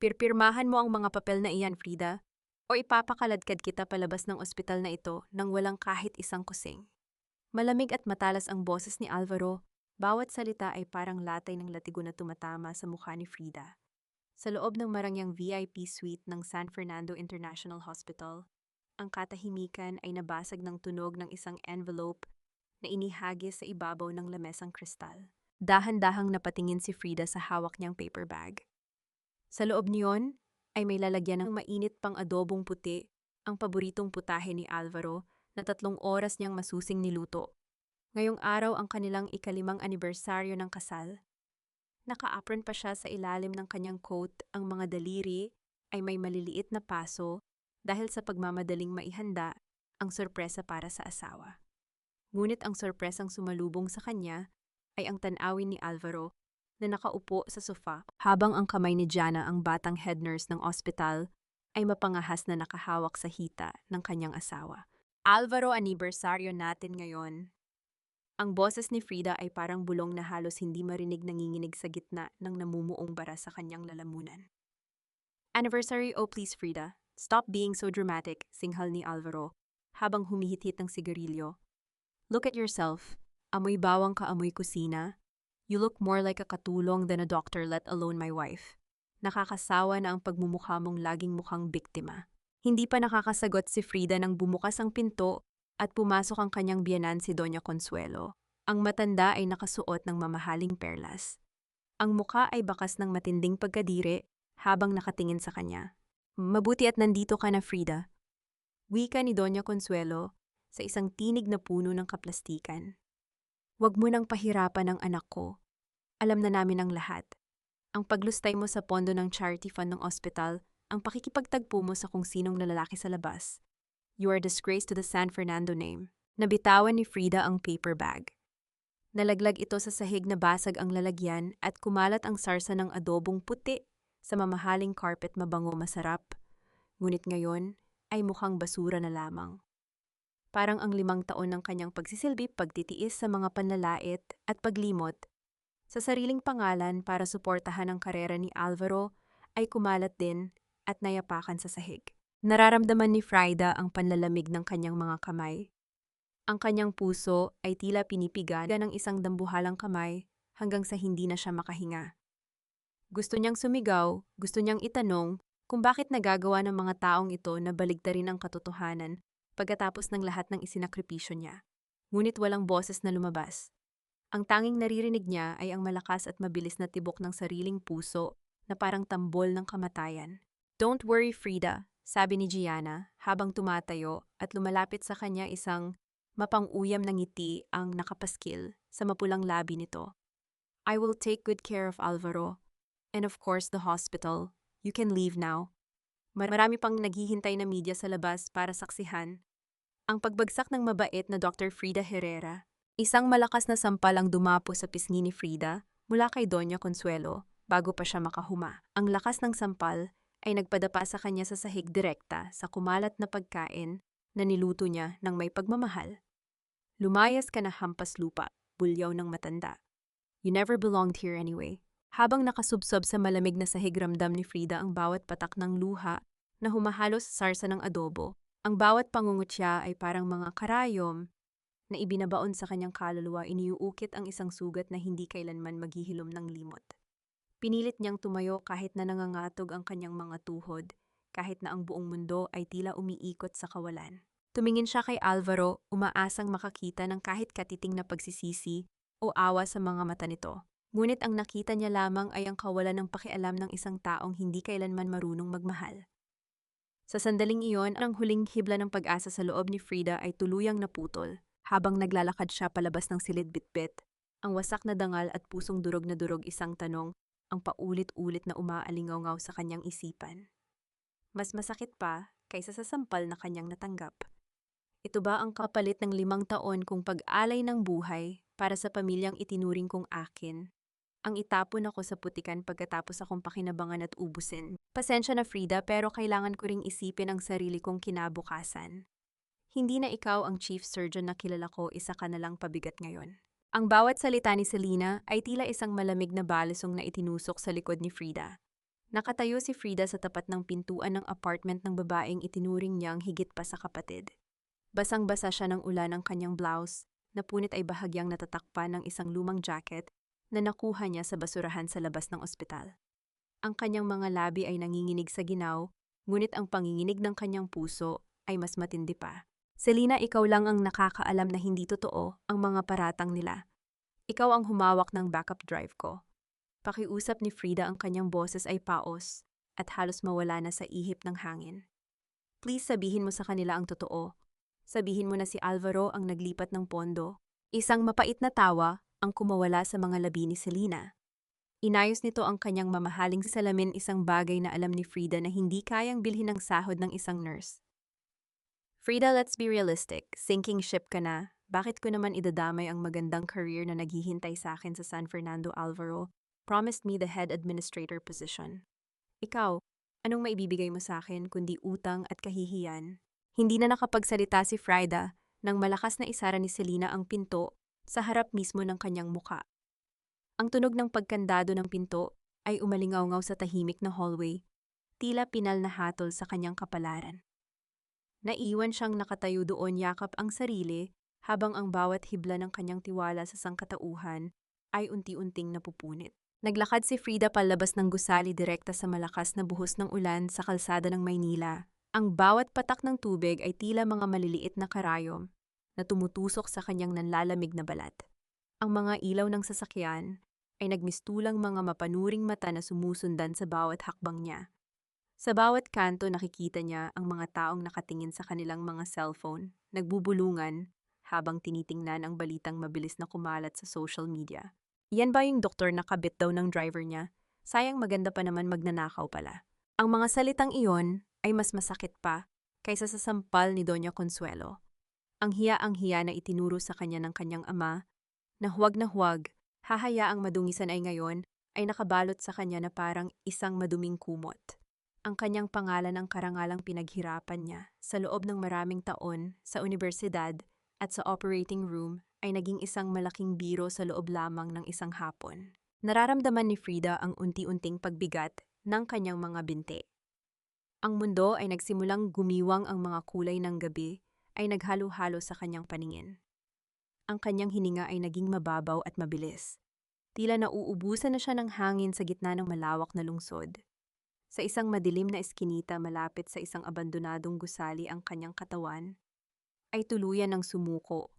Pirpirmahan mo ang mga papel na iyan, Frida, o ipapakaladkad kita palabas ng ospital na ito nang walang kahit isang kusing. Malamig at matalas ang boses ni Alvaro, bawat salita ay parang latay ng latigo na tumatama sa mukha ni Frida. Sa loob ng marangyang VIP suite ng San Fernando International Hospital, ang katahimikan ay nabasag ng tunog ng isang envelope na inihagis sa ibabaw ng lamesang kristal. Dahan-dahang napatingin si Frida sa hawak niyang paper bag. Sa loob niyon ay may lalagyan ng mainit pang adobong puti, ang paboritong putahe ni Alvaro na 3 oras niyang masusing niluto. Ngayong araw ang kanilang ika-5 anibersaryo ng kasal. Naka-apron pa siya sa ilalim ng kanyang coat, ang mga daliri ay may maliliit na paso dahil sa pagmamadaling maihanda ang sorpresa para sa asawa. Ngunit ang sorpresang sumalubong sa kanya ay ang tanawin ni Alvaro na nakaupo sa sofa habang ang kamay ni Jana, ang batang head nurse ng ospital, ay mapangahas na nakahawak sa hita ng kanyang asawa. Alvaro, anibersaryo natin ngayon. Ang boses ni Frida ay parang bulong na halos hindi marinig, nanginginig sa gitna ng namumuong bara sa kanyang lalamunan. Anniversary, oh please Frida, stop being so dramatic, singhal ni Alvaro habang humihit-hit ng sigarilyo. Look at yourself, amoy bawang ka, amoy kusina. You look more like a katulong than a doctor, let alone my wife. Nakakasawa na ang pagmumukha mong laging mukhang biktima. Hindi pa nakakasagot si Frida nang bumukas ang pinto at pumasok ang kanyang biyenan, si Doña Consuelo. Ang matanda ay nakasuot ng mamahaling perlas. Ang muka ay bakas ng matinding pagkadiri habang nakatingin sa kanya. Mabuti at nandito ka na, Frida. Wika ni Doña Consuelo sa isang tinig na puno ng kaplastikan. Huwag mo nang pahirapan ang anak ko. Alam na namin ang lahat. Ang paglustay mo sa pondo ng charity fund ng ospital, ang pakikipagtagpo mo sa kung sinong lalaki sa labas. You are a disgrace to the San Fernando name. Nabitawan ni Frida ang paper bag. Nalaglag ito sa sahig na basag ang lalagyan at kumalat ang sarsa ng adobong puti sa mamahaling carpet, mabango, masarap. Ngunit ngayon ay mukhang basura na lamang. Parang ang 5 taon ng kanyang pagsisilbi, pagtitiis sa mga panlalait at paglimot sa sariling pangalan para suportahan ang karera ni Alvaro ay kumalat din at nayapakan sa sahig. Nararamdaman ni Frida ang panlalamig ng kanyang mga kamay. Ang kanyang puso ay tila pinipiga ng isang dambuhalang kamay hanggang sa hindi na siya makahinga. Gusto niyang sumigaw, gusto niyang itanong kung bakit nagagawa ng mga taong ito na baligtarin ang katotohanan pagkatapos ng lahat ng isinakripisyo niya. Ngunit walang boses na lumabas. Ang tanging naririnig niya ay ang malakas at mabilis na tibok ng sariling puso na parang tambol ng kamatayan. Don't worry, Frida, sabi ni Gianna habang tumatayo at lumalapit sa kanya, isang mapang-uyam na ngiti ang nakapaskil sa mapulang labi nito. I will take good care of Alvaro. And of course the hospital. You can leave now. Marami pang naghihintay na media sa labas para saksihan ang pagbagsak ng mabait na Dr. Frida Herrera. Isang malakas na sampal ang dumapo sa pisngi ni Frida mula kay Doña Consuelo bago pa siya makahuma. Ang lakas ng sampal ay nagpadapa sa kanya sa sahig, direkta sa kumalat na pagkain na niluto niya ng may pagmamahal. Lumayas ka na, hampas lupa, bulyaw ng matanda. You never belonged here anyway. Habang nakasubsob sa malamig na sahig, ramdam ni Frida ang bawat patak ng luha na humahalos sa sarsa ng adobo. Ang bawat pangungutya ay parang mga karayom na ibinabaon sa kanyang kaluluwa, iniuukit ang isang sugat na hindi kailanman maghihilom ng limot. Pinilit niyang tumayo kahit na nangangatog ang kanyang mga tuhod, kahit na ang buong mundo ay tila umiikot sa kawalan. Tumingin siya kay Alvaro, umaasang makakita ng kahit katiting na pagsisisi o awa sa mga mata nito. Ngunit ang nakita niya lamang ay ang kawalan ng pakialam ng isang taong hindi kailanman marunong magmahal. Sa sandaling iyon, ang huling hibla ng pag-asa sa loob ni Frida ay tuluyang naputol. Habang naglalakad siya palabas ng silid-bitbit, ang wasak na dangal at pusong durog na durog, isang tanong ang paulit-ulit na umaalingaw-ngaw sa kanyang isipan. Mas masakit pa kaysa sa sampal na kanyang natanggap. Ito ba ang kapalit ng 5 taon kong pag-alay ng buhay para sa pamilyang itinuring kong akin? Ang itapon ako sa putikan pagkatapos akong pakinabangan at ubusin. Pasensya na, Frida, pero kailangan ko ring isipin ang sarili kong kinabukasan. Hindi na ikaw ang chief surgeon na kilala ko, isa ka na lang pabigat ngayon. Ang bawat salita ni Selena ay tila isang malamig na balisong na itinusok sa likod ni Frida. Nakatayo si Frida sa tapat ng pintuan ng apartment ng babaeng itinuring niyang higit pa sa kapatid. Basang-basa siya ng ulan ng kanyang blouse, na punit ay bahagyang natatakpan ng isang lumang jacket na nakuha niya sa basurahan sa labas ng ospital. Ang kanyang mga labi ay nanginginig sa ginaw, ngunit ang panginginig ng kanyang puso ay mas matindi pa. Selena, ikaw lang ang nakakaalam na hindi totoo ang mga paratang nila. Ikaw ang humawak ng backup drive ko. Pakiusap ni Frida, ang kanyang boses ay paos at halos mawala na sa ihip ng hangin. Please, sabihin mo sa kanila ang totoo. Sabihin mo na si Alvaro ang naglipat ng pondo. Isang mapait na tawa ang kumawala sa mga labi ni Selena. Inayos nito ang kanyang mamahaling salamin, isang bagay na alam ni Frida na hindi kayang bilhin ng sahod ng isang nurse. Frida, let's be realistic. Sinking ship ka na. Bakit ko naman idadamay ang magandang career na naghihintay sa akin sa San Fernando? Alvaro promised me the head administrator position. Ikaw, anong maibibigay mo sa akin kundi utang at kahihiyan? Hindi na nakapagsalita si Frida nang malakas na isara ni Selena ang pinto sa harap mismo ng kanyang muka. Ang tunog ng pagkandado ng pinto ay umalingaw-ngaw sa tahimik na hallway, tila pinal na hatol sa kanyang kapalaran. Naiwan siyang nakatayo doon, yakap ang sarili, habang ang bawat hibla ng kanyang tiwala sa sangkatauhan ay unti-unting napupunit. Naglakad si Frida palabas ng gusali direkta sa malakas na buhos ng ulan sa kalsada ng Maynila. Ang bawat patak ng tubig ay tila mga maliliit na karayom na tumutusok sa kanyang nanlalamig na balat. Ang mga ilaw ng sasakyan ay nagmistulang mga mapanuring mata na sumusundan sa bawat hakbang niya. Sa bawat kanto nakikita niya ang mga taong nakatingin sa kanilang mga cellphone, nagbubulungan habang tinitingnan ang balitang mabilis na kumalat sa social media. Yan ba yung doktor na kabit daw ng driver niya? Sayang, maganda pa naman, magnanakaw pala. Ang mga salitang iyon ay mas masakit pa kaysa sa sampal ni Doña Consuelo. Ang hiya na itinuro sa kanya ng kanyang ama, na huwag, hahayaang madungisan ay ngayon, ay nakabalot sa kanya na parang isang maduming kumot. Ang kanyang pangalan ang karangalang pinaghirapan niya sa loob ng maraming taon sa universidad at sa operating room ay naging isang malaking biro sa loob lamang ng isang hapon. Nararamdaman ni Frida ang unti-unting pagbigat ng kanyang mga binti. Ang mundo ay nagsimulang gumiwang, ang mga kulay ng gabi ay naghalo-halo sa kanyang paningin. Ang kanyang hininga ay naging mababaw at mabilis. Tila nauubusan na siya ng hangin sa gitna ng malawak na lungsod. Sa isang madilim na eskinita malapit sa isang abandonadong gusali ang kanyang katawan ay tuluyan ng sumuko.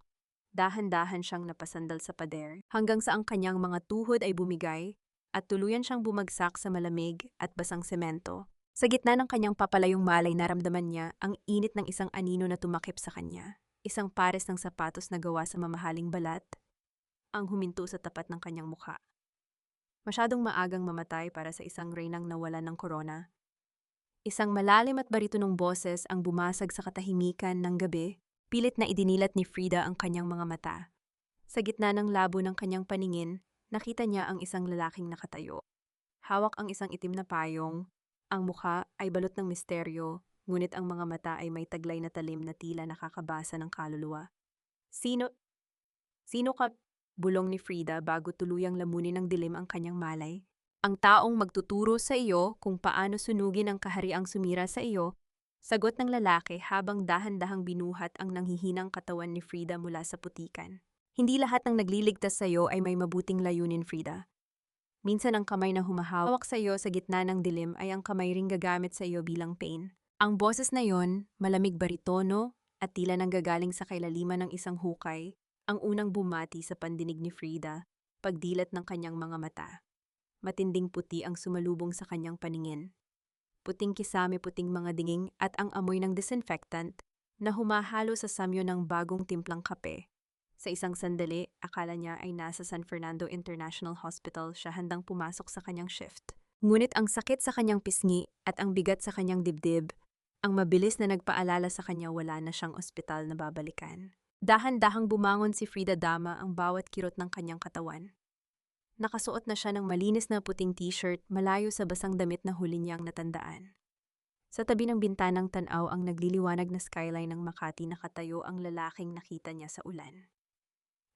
Dahan-dahan siyang napasandal sa pader hanggang sa ang kanyang mga tuhod ay bumigay at tuluyan siyang bumagsak sa malamig at basang semento. Sa gitna ng kanyang papalayong malay, naramdaman niya ang init ng isang anino na tumakip sa kanya. Isang pares ng sapatos na gawa sa mamahaling balat ang huminto sa tapat ng kanyang mukha. Masyadong maagang mamatay para sa isang reynang nawalan ng korona. Isang malalim at baritonong boses ang bumasag sa katahimikan ng gabi. Pilit na idinilat ni Frida ang kanyang mga mata. Sa gitna ng labo ng kanyang paningin, nakita niya ang isang lalaking nakatayo. Hawak ang isang itim na payong, ang mukha ay balot ng misteryo, ngunit ang mga mata ay may taglay na talim na tila nakakabasa ng kaluluwa. Sino ka? Bulong ni Frida bago tuluyang lamunin ng dilim ang kanyang malay. Ang taong magtuturo sa iyo kung paano sunugin ang kahariang sumira sa iyo. Sagot ng lalaki habang dahan-dahang binuhat ang nanghihinang katawan ni Frida mula sa putikan. Hindi lahat ng nagliligtas sa iyo ay may mabuting layunin, Frida. Minsan ang kamay na humahawak sa iyo sa gitna ng dilim ay ang kamay ring gagamit sa iyo bilang pain. Ang boses na yon, malamig baritono at tila nanggagaling sa kailaliman ng isang hukay, ang unang bumati sa pandinig ni Frida, pagdilat ng kanyang mga mata. Matinding puti ang sumalubong sa kanyang paningin. Puting kisame, puting mga dinging at ang amoy ng disinfectant na humahalo sa samyo ng bagong timplang kape. Sa isang sandali, akala niya ay nasa San Fernando International Hospital siya, handang pumasok sa kanyang shift. Ngunit ang sakit sa kanyang pisngi at ang bigat sa kanyang dibdib, ang mabilis na nagpaalala sa kanya wala na siyang ospital na babalikan. Dahan-dahang bumangon si Frida, Dama ang bawat kirot ng kanyang katawan. Nakasuot na siya ng malinis na puting t-shirt, malayo sa basang damit na huli niyang natandaan. Sa tabi ng bintanang tanaw ang nagliliwanag na skyline ng Makati, nakatayo ang lalaking nakita niya sa ulan.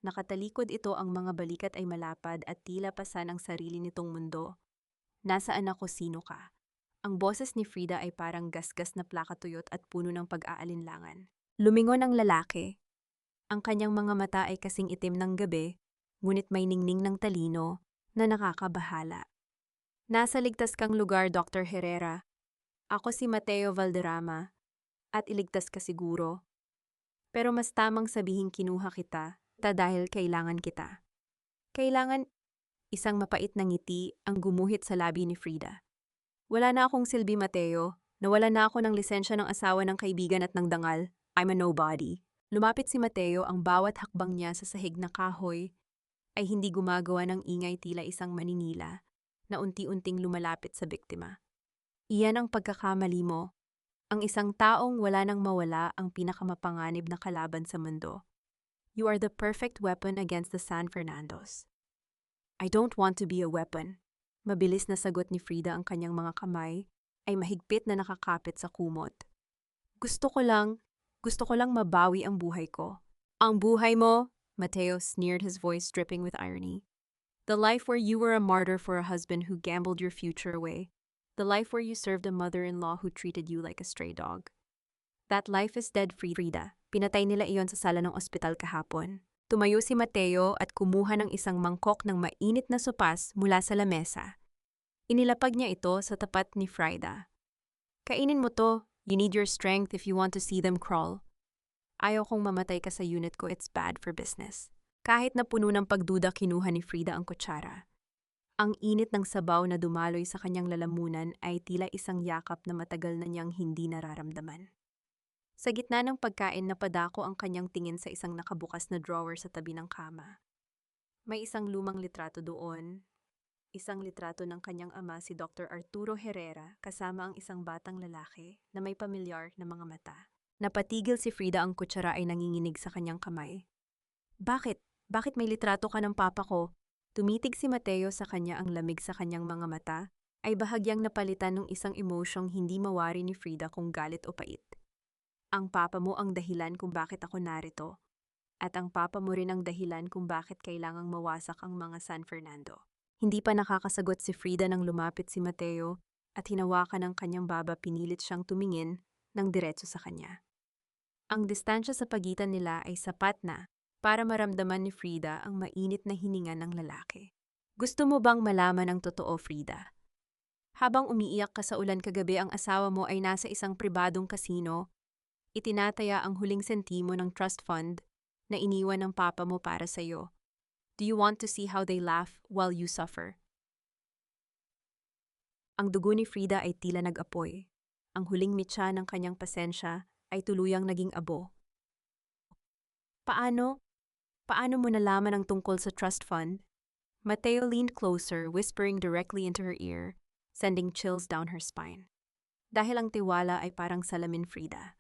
Nakatalikod ito, ang mga balikat ay malapad at tila pasan ang sarili nitong mundo. Nasaan ako, sino ka? Ang boses ni Frida ay parang gasgas na plaka tuyot at puno ng pag-aalinlangan. Lumingon ang lalaki. Ang kanyang mga mata ay kasing itim ng gabi, ngunit may ningning ng talino na nakakabahala. Nasa ligtas kang lugar, Dr. Herrera. Ako si Mateo Valderrama, at iligtas ka siguro. Pero mas tamang sabihin kinuha kita, dahil kailangan kita. Kailangan. Isang mapait na ngiti ang gumuhit sa labi ni Frida. Wala na akong silbi, Mateo. Nawala na ako ng lisensya ng asawa ng kaibigan at ng dangal. I'm a nobody. Lumapit si Mateo, ang bawat hakbang niya sa sahig na kahoy ay hindi gumagawa ng ingay, tila isang maninila na unti-unting lumalapit sa biktima. Iyan ang pagkakamali mo. Ang isang taong wala nang mawala ang pinakamapanganib na kalaban sa mundo. You are the perfect weapon against the San Fernandos. I don't want to be a weapon. Mabilis na sagot ni Frida, ang kanyang mga kamay ay mahigpit na nakakapit sa kumot. Gusto ko lang mabawi ang buhay ko. Ang buhay mo? Mateo sneered, his voice dripping with irony. The life where you were a martyr for a husband who gambled your future away. The life where you served a mother-in-law who treated you like a stray dog. That life is dead, Frida. Pinatay nila iyon sa sala ng ospital kahapon. Tumayo si Mateo at kumuha ng isang mangkok ng mainit na sopas mula sa lamesa. Inilapag niya ito sa tapat ni Frida. Kainin mo to. You need your strength if you want to see them crawl. Ayaw kong mamatay ka sa unit ko, it's bad for business. Kahit na puno ng pagduda, kinuha ni Frida ang kutsara. Ang init ng sabaw na dumaloy sa kanyang lalamunan ay tila isang yakap na matagal na niyang hindi nararamdaman. Sa gitna ng pagkain, napadako ang kanyang tingin sa isang nakabukas na drawer sa tabi ng kama. May isang lumang litrato doon. Isang litrato ng kanyang ama, si Dr. Arturo Herrera, kasama ang isang batang lalaki na may pamilyar na mga mata. Napatigil si Frida, ang kutsara ay nanginginig sa kanyang kamay. Bakit? Bakit may litrato ka ng papa ko? Tumitig si Mateo sa kanya, ang lamig sa kanyang mga mata ay bahagyang napalitan ng isang emosyong hindi mawari ni Frida kung galit o pait. Ang papa mo ang dahilan kung bakit ako narito. At ang papa mo rin ang dahilan kung bakit kailangang mawasak ang mga San Fernando. Hindi pa nakakasagot si Frida nang lumapit si Mateo at hinawakan ng kanyang baba, pinilit siyang tumingin ng diretso sa kanya. Ang distansya sa pagitan nila ay sapat na para maramdaman ni Frida ang mainit na hininga ng lalaki. Gusto mo bang malaman ang totoo, Frida? Habang umiiyak ka sa ulan kagabi, ang asawa mo ay nasa isang pribadong kasino. Itinataya ang huling sentimo ng trust fund na iniwan ng papa mo para sa iyo. Do you want to see how they laugh while you suffer? Ang dugo ni Frida ay tila nag-apoy. Ang huling mitya ng kanyang pasensya ay tuluyang naging abo. Paano? Paano mo nalaman ang tungkol sa trust fund? Mateo leaned closer, whispering directly into her ear, sending chills down her spine. Dahil ang tiwala ay parang salamin, Frida.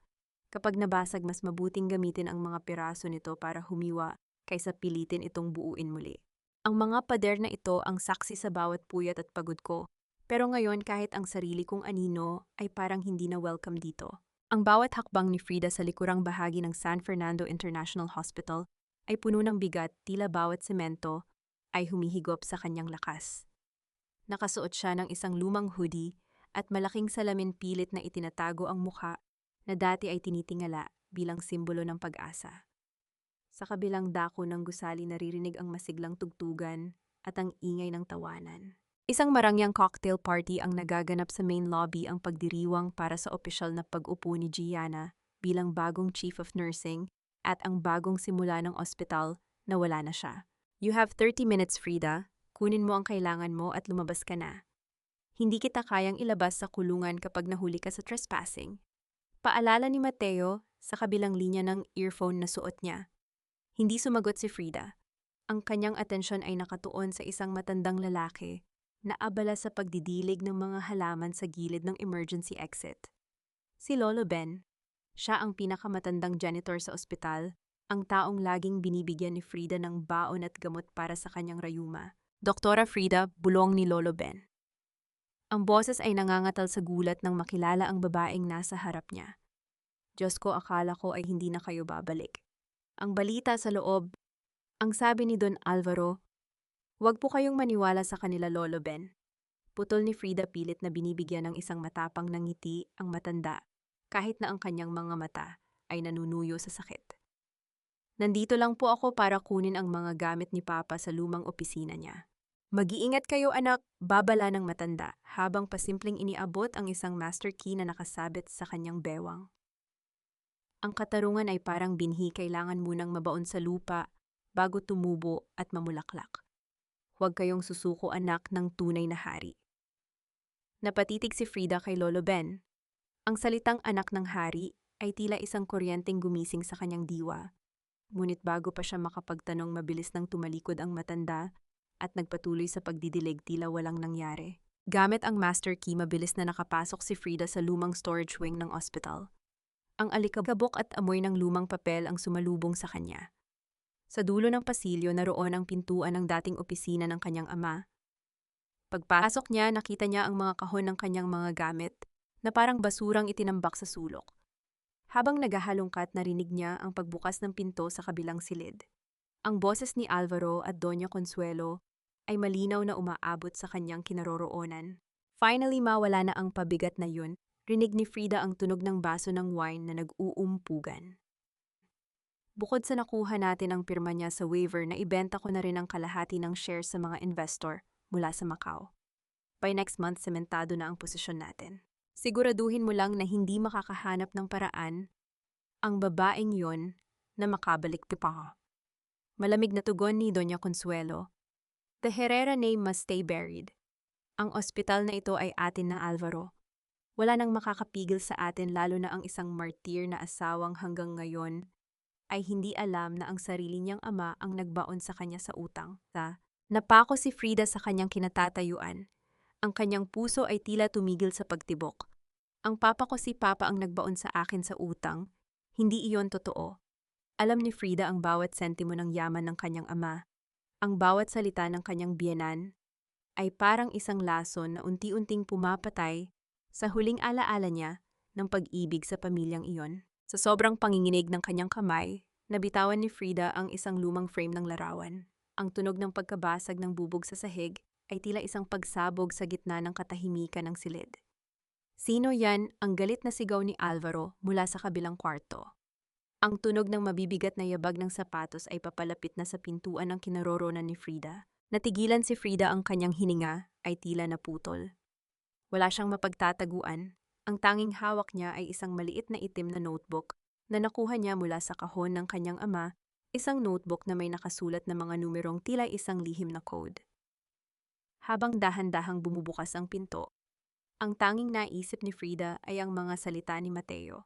Kapag nabasag, mas mabuting gamitin ang mga piraso nito para humiwa kaysa pilitin itong buuin muli. Ang mga pader na ito ang saksi sa bawat puyat at pagod ko. Pero ngayon, kahit ang sarili kong anino ay parang hindi na welcome dito. Ang bawat hakbang ni Frida sa likurang bahagi ng San Fernando International Hospital ay puno ng bigat, tila bawat semento ay humihigop sa kanyang lakas. Nakasuot siya ng isang lumang hoodie at malaking salamin, pilit na itinatago ang mukha na dati ay tinitingala bilang simbolo ng pag-asa. Sa kabilang dako ng gusali, naririnig ang masiglang tugtugan at ang ingay ng tawanan. Isang marangyang cocktail party ang nagaganap sa main lobby, ang pagdiriwang para sa opisyal na pag-upo ni Gianna bilang bagong chief of nursing at ang bagong simula ng ospital na wala na siya. You have 30 minutes, Frida. Kunin mo ang kailangan mo at lumabas ka na. Hindi kita kayang ilabas sa kulungan kapag nahuli ka sa trespassing. Paalala ni Mateo sa kabilang linya ng earphone na suot niya. Hindi sumagot si Frida. Ang kanyang atensyon ay nakatuon sa isang matandang lalaki na abala sa pagdidilig ng mga halaman sa gilid ng emergency exit. Si Lolo Ben. Siya ang pinakamatandang janitor sa ospital, ang taong laging binibigyan ni Frida ng baon at gamot para sa kanyang rayuma. Doktora Frida, bulong ni Lolo Ben. Ang boses ay nangangatal sa gulat nang makilala ang babaeng nasa harap niya. Diyos ko, akala ko ay hindi na kayo babalik. Ang balita sa loob, ang sabi ni Don Alvaro, huwag po kayong maniwala sa kanila, Lolo Ben. Putol ni Frida pilit na binibigyan ng isang matapang na ngiti ang matanda kahit na ang kanyang mga mata ay nanunuyo sa sakit. Nandito lang po ako para kunin ang mga gamit ni Papa sa lumang opisina niya. Mag-iingat kayo anak, babala ng matanda habang pasimpleng iniabot ang isang master key na nakasabit sa kanyang bewang. Ang katarungan ay parang binhi, kailangan munang mabaon sa lupa bago tumubo at mamulaklak. Huwag kayong susuko anak ng tunay na hari. Napatitig si Frida kay Lolo Ben. Ang salitang anak ng hari ay tila isang kuryenteng gumising sa kanyang diwa. Ngunit bago pa siya makapagtanong, mabilis nang tumalikod ang matanda at nagpatuloy sa pagdidilig, tila walang nangyari. Gamit ang master key, mabilis na nakapasok si Frida sa lumang storage wing ng ospital. Ang alikabok at amoy ng lumang papel ang sumalubong sa kanya. Sa dulo ng pasilyo, naroon ang pintuan ng dating opisina ng kanyang ama. Pagpasok niya, nakita niya ang mga kahon ng kanyang mga gamit na parang basurang itinambak sa sulok. Habang naghahalongkat, narinig niya ang pagbukas ng pinto sa kabilang silid. Ang boses ni Alvaro at Doña Consuelo ay malinaw na umaabot sa kanyang kinaroroonan. Finally, mawala na ang pabigat na yun. Rinig ni Frida ang tunog ng baso ng wine na nag-uumpugan. Bukod sa nakuha natin ang pirma niya sa waiver, na ibenta ko na rin ang kalahati ng shares sa mga investor mula sa Macau. By next month, sementado na ang posisyon natin. Siguraduhin mo lang na hindi makakahanap ng paraan ang babaeng yon na makabalik pa. Malamig na tugon ni Doña Consuelo. The Herrera name must stay buried. Ang ospital na ito ay atin na, Alvaro. Wala nang makakapigil sa atin, lalo na ang isang martir na asawang hanggang ngayon ay hindi alam na ang sarili niyang ama ang nagbaon sa kanya sa utang. Napako si Frida sa kanyang kinatatayuan. Ang kanyang puso ay tila tumigil sa pagtibok. Ang papa ko, si Papa ang nagbaon sa akin sa utang. Hindi iyon totoo. Alam ni Frida ang bawat sentimo ng yaman ng kanyang ama. Ang bawat salita ng kanyang biyenan ay parang isang lason na unti-unting pumapatay sa huling alaala niya ng pag-ibig sa pamilyang iyon. Sa sobrang panginginig ng kanyang kamay, nabitawan ni Frida ang isang lumang frame ng larawan. Ang tunog ng pagkabasag ng bubog sa sahig ay tila isang pagsabog sa gitna ng katahimikan ng silid. Sino yan? Ang galit na sigaw ni Alvaro mula sa kabilang kwarto. Ang tunog ng mabibigat na yabag ng sapatos ay papalapit na sa pintuan ng kinaroroonan ni Frida. Natigilan si Frida, ang kanyang hininga ay tila naputol. Wala siyang mapagtataguan. Ang tanging hawak niya ay isang maliit na itim na notebook na nakuha niya mula sa kahon ng kanyang ama, isang notebook na may nakasulat na mga numerong tila isang lihim na code. Habang dahan-dahang bumubukas ang pinto, ang tanging naisip ni Frida ay ang mga salita ni Mateo.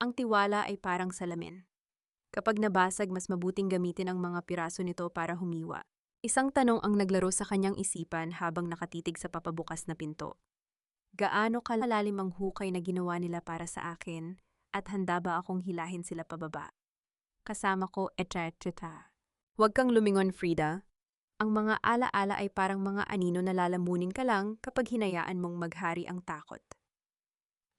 Ang tiwala ay parang salamin. Kapag nabasag, mas mabuting gamitin ang mga piraso nito para humiwa. Isang tanong ang naglaro sa kanyang isipan habang nakatitig sa papabukas na pinto. Gaano kalalim ang hukay na ginawa nila para sa akin, at handa ba akong hilahin sila pababa? Kasama ko, etc. Huwag kang lumingon, Frida. Ang mga alaala ay parang mga anino na lalamunin ka lang kapag hinayaan mong maghari ang takot.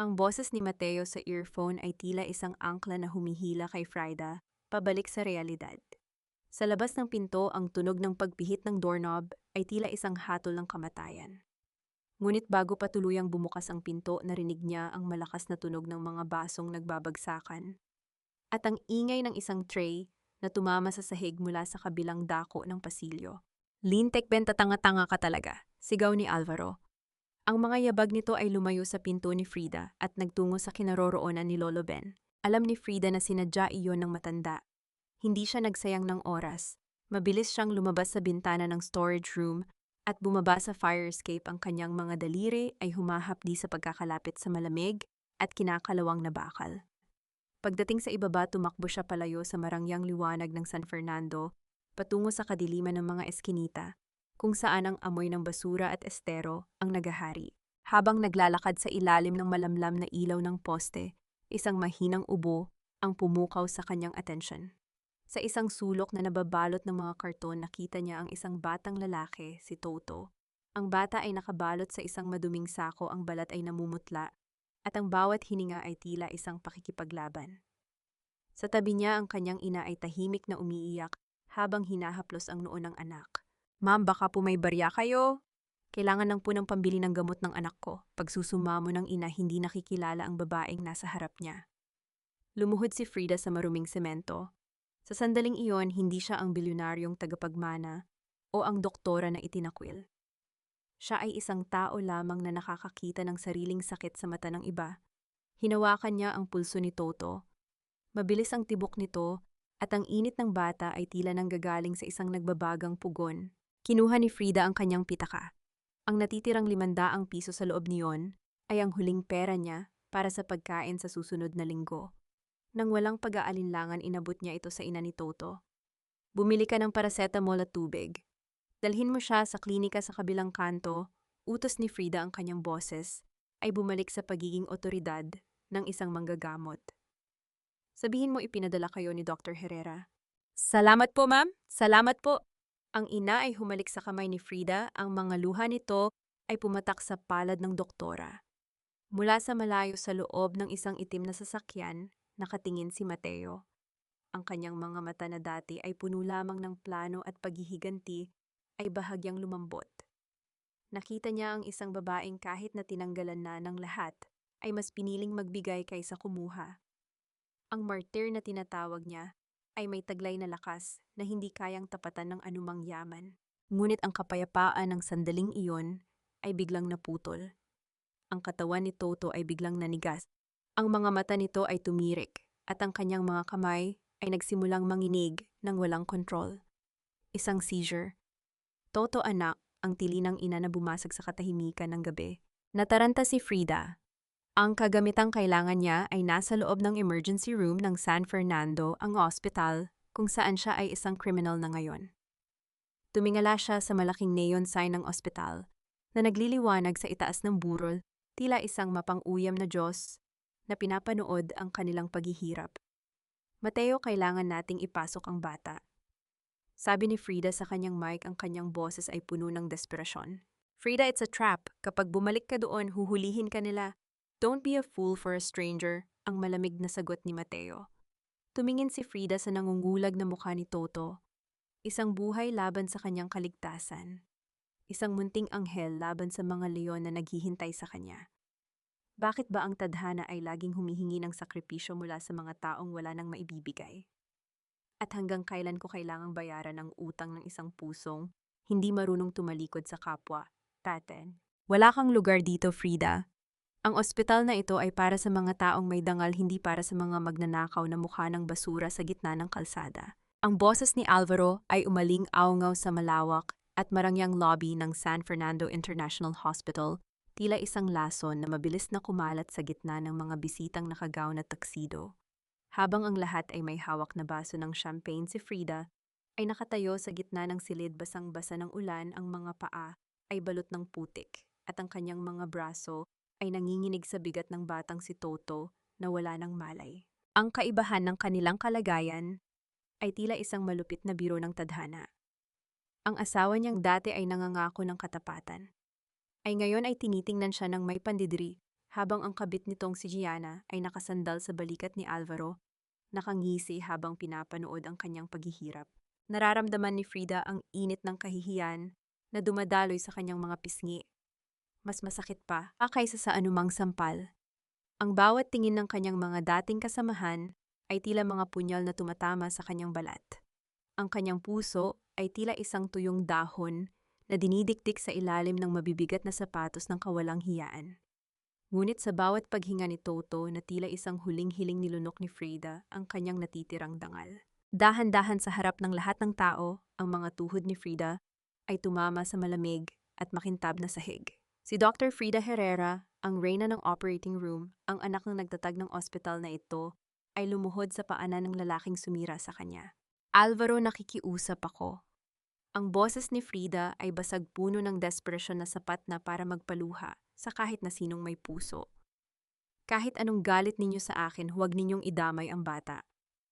Ang boses ni Mateo sa earphone ay tila isang angkla na humihila kay Frida pabalik sa realidad. Sa labas ng pinto, ang tunog ng pagpihit ng doorknob ay tila isang hatol ng kamatayan. Ngunit bago pa tuluyang bumukas ang pinto, narinig niya ang malakas na tunog ng mga basong nagbabagsakan at ang ingay ng isang tray na tumama sa sahig mula sa kabilang dako ng pasilyo. Lintek, benta, tanga-tanga ka talaga, sigaw ni Alvaro. Ang mga yabag nito ay lumayo sa pinto ni Frida at nagtungo sa kinaroroonan ni Lolo Ben. Alam ni Frida na sinadya iyon ng matanda. Hindi siya nagsayang ng oras. Mabilis siyang lumabas sa bintana ng storage room at bumaba sa fire escape. Ang kanyang mga daliri ay humahapdi sa pagkakalapit sa malamig at kinakalawang na bakal. Pagdating sa ibaba, tumakbo siya palayo sa marangyang liwanag ng San Fernando, patungo sa kadiliman ng mga eskinita, kung saan ang amoy ng basura at estero ang nagahari. Habang naglalakad sa ilalim ng malamlam na ilaw ng poste, isang mahinang ubo ang pumukaw sa kanyang atensyon. Sa isang sulok na nababalot ng mga karton, nakita niya ang isang batang lalaki, si Toto. Ang bata ay nakabalot sa isang maduming sako, ang balat ay namumutla, at ang bawat hininga ay tila isang pakikipaglaban. Sa tabi niya, ang kanyang ina ay tahimik na umiiyak habang hinahaplos ang noo ng anak. "Ma'am, baka po may barya kayo?" Kailangan ng punang pambili ng gamot ng anak ko. Pagsusumamo ng ina, hindi nakikilala ang babaeng nasa harap niya. Lumuhod si Frida sa maruming semento. Sa sandaling iyon, hindi siya ang bilyonaryong tagapagmana o ang doktora na itinakwil. Siya ay isang tao lamang na nakakakita ng sariling sakit sa mata ng iba. Hinawakan niya ang pulso ni Toto. Mabilis ang tibok nito at ang init ng bata ay tila nanggagaling sa isang nagbabagang pugon. Kinuha ni Frida ang kanyang pitaka. Ang natitirang 500 piso sa loob niyon ay ang huling pera niya para sa pagkain sa susunod na linggo. Nang walang pag-aalinlangan, inabot niya ito sa ina ni Toto. Bumili ka ng paracetamol at tubig. Dalhin mo siya sa klinika sa kabilang kanto. Utos ni Frida. Ang kanyang boses ay bumalik sa pagiging otoridad ng isang manggagamot. Sabihin mo ipinadala kayo ni Dr. Herrera. Salamat po, ma'am. Salamat po. Ang ina ay humalik sa kamay ni Frida. Ang mga luha nito ay pumatak sa palad ng doktora. Mula sa malayo sa loob ng isang itim na sasakyan, nakatingin si Mateo. Ang kanyang mga mata na dati ay puno lamang ng plano at paghihiganti ay bahagyang lumambot. Nakita niya ang isang babaeng kahit na tinanggalan na ng lahat, ay mas piniling magbigay kaysa kumuha. Ang martir na tinatawag niya ay may taglay na lakas na hindi kayang tapatan ng anumang yaman. Ngunit ang kapayapaan ng sandaling iyon ay biglang naputol. Ang katawan ni Toto ay biglang nanigas. Ang mga mata nito ay tumirik at ang kanyang mga kamay ay nagsimulang manginig ng walang kontrol. Isang seizure. Toto anak, ang tili ng ina na bumasag sa katahimikan ng gabi. Nataranta si Frida. Ang kagamitang kailangan niya ay nasa loob ng emergency room ng San Fernando, ang ospital, kung saan siya ay isang criminal na ngayon. Tumingala siya sa malaking neon sign ng ospital na nagliliwanag sa itaas ng burol, tila isang mapang-uyam na Diyos na pinapanood ang kanilang paghihirap. Mateo, kailangan nating ipasok ang bata. Sabi ni Frida sa kanyang mic, ang kanyang boses ay puno ng desperasyon. Frida, it's a trap. Kapag bumalik ka doon, huhulihin ka nila. Don't be a fool for a stranger, ang malamig na sagot ni Mateo. Tumingin si Frida sa nangungulag na mukha ni Toto. Isang buhay laban sa kanyang kaligtasan. Isang munting anghel laban sa mga leon na naghihintay sa kanya. Bakit ba ang tadhana ay laging humihingi ng sakripisyo mula sa mga taong wala nang maibibigay? At hanggang kailan ko kailangang bayaran ang utang ng isang pusong hindi marunong tumalikod sa kapwa? Taten. Wala kang lugar dito, Frida. Ang ospital na ito ay para sa mga taong may dangal, hindi para sa mga magnanakaw na mukha ng basura sa gitna ng kalsada. Ang boses ni Alvaro ay umaling-awngaw sa malawak at marangyang lobby ng San Fernando International Hospital, tila isang lason na mabilis na kumalat sa gitna ng mga bisitang nakagawn na tuxedo. Habang ang lahat ay may hawak na baso ng champagne, si Frida ay nakatayo sa gitna ng silid, basang-basa ng ulan. Ang mga paa ay balot ng putik at ang kanyang mga braso ay nanginginig sa bigat ng batang si Toto na wala ng malay. Ang kaibahan ng kanilang kalagayan ay tila isang malupit na biro ng tadhana. Ang asawa niyang dati ay nangangako ng katapatan, ay ngayon ay tinitingnan siya ng may pandidiri, habang ang kabit nitong si Gianna ay nakasandal sa balikat ni Alvaro, nakangisi habang pinapanood ang kanyang paghihirap. Nararamdaman ni Frida ang init ng kahihiyan na dumadaloy sa kanyang mga pisngi. Mas masakit pa kaysa sa anumang sampal. Ang bawat tingin ng kanyang mga dating kasamahan ay tila mga punyal na tumatama sa kanyang balat. Ang kanyang puso ay tila isang tuyong dahon na dinidikdik sa ilalim ng mabibigat na sapatos ng kawalang hiyaan. Ngunit sa bawat paghinga ni Toto na tila isang huling-hiling nilunok ni Frida ang kanyang natitirang dangal. Dahan-dahan sa harap ng lahat ng tao, ang mga tuhod ni Frida ay tumama sa malamig at makintab na sahig. Si Dr. Frida Herrera, ang reyna ng operating room, ang anak ng nagtatag ng ospital na ito, ay lumuhod sa paanan ng lalaking sumira sa kanya. Alvaro, nakikiusap ako. Ang boses ni Frida ay basag puno ng desperasyon na sapat na para magpaluha sa kahit na sinong may puso. Kahit anong galit ninyo sa akin, huwag ninyong idamay ang bata.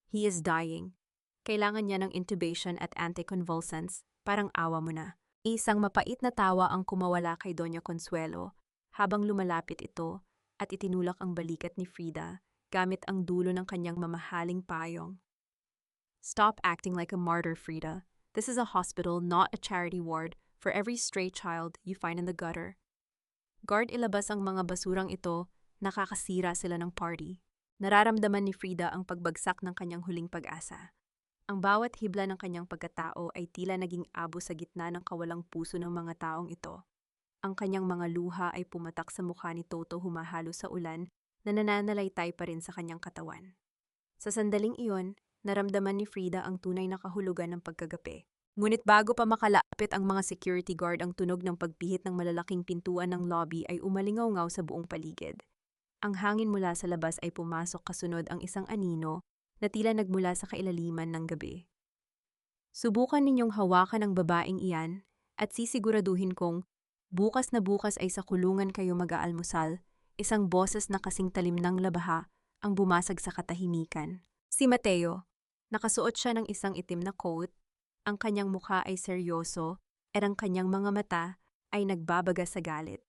He is dying. Kailangan niya ng intubation at anticonvulsants. Parang awa mo na. Isang mapait na tawa ang kumawala kay Doña Consuelo habang lumalapit ito at itinulak ang balikat ni Frida gamit ang dulo ng kanyang mamahaling payong. Stop acting like a martyr, Frida. This is a hospital, not a charity ward. for every stray child you find in the gutter. Guard ilabas ang mga basurang ito, nakakasira sila ng party. Nararamdaman ni Frida ang pagbagsak ng kanyang huling pag-asa. Ang bawat hibla ng kanyang pagkatao ay tila naging abo sa gitna ng kawalang puso ng mga taong ito. Ang kanyang mga luha ay pumatak sa mukha ni Toto humahalo sa ulan na nananalaytay pa rin sa kanyang katawan. Sa sandaling iyon, naramdaman ni Frida ang tunay na kahulugan ng pagkagape. Ngunit bago pa makalapit ang mga security guard, ang tunog ng pagpihit ng malalaking pintuan ng lobby ay umalingaw-ngaw sa buong paligid. Ang hangin mula sa labas ay pumasok kasunod ang isang anino na tila nagmula sa kailaliman ng gabi. Subukan ninyong hawakan ang babaeng iyan at sisiguraduhin kong bukas na bukas ay sa kulungan kayo mag-aalmusal, isang boses na kasing talim ng labaha ang bumasag sa katahimikan. Si Mateo, nakasuot siya ng isang itim na coat, ang kanyang mukha ay seryoso at ang kanyang mga mata ay nagbabaga sa galit.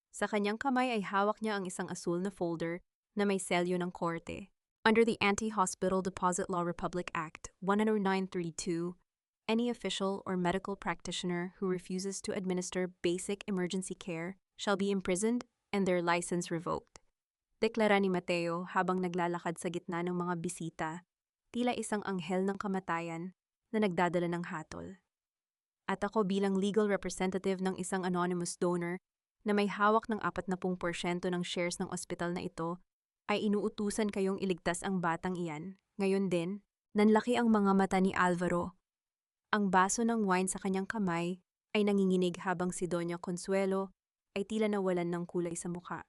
Sa kanyang kamay ay hawak niya ang isang asul na folder na may selyo ng korte. Under the Anti-Hospital Deposit Law Republic Act 10932, any official or medical practitioner who refuses to administer basic emergency care shall be imprisoned and their license revoked. Deklara ni Mateo habang naglalakad sa gitna ng mga bisita, tila isang anghel ng kamatayan na nagdadala ng hatol. At ako bilang legal representative ng isang anonymous donor na may hawak ng 40% ng shares ng ospital na ito, ay inuutusan kayong iligtas ang batang iyan. Ngayon din, nanlaki ang mga mata ni Alvaro. Ang baso ng wine sa kanyang kamay ay nanginginig habang si Doña Consuelo ay tila nawalan ng kulay sa mukha.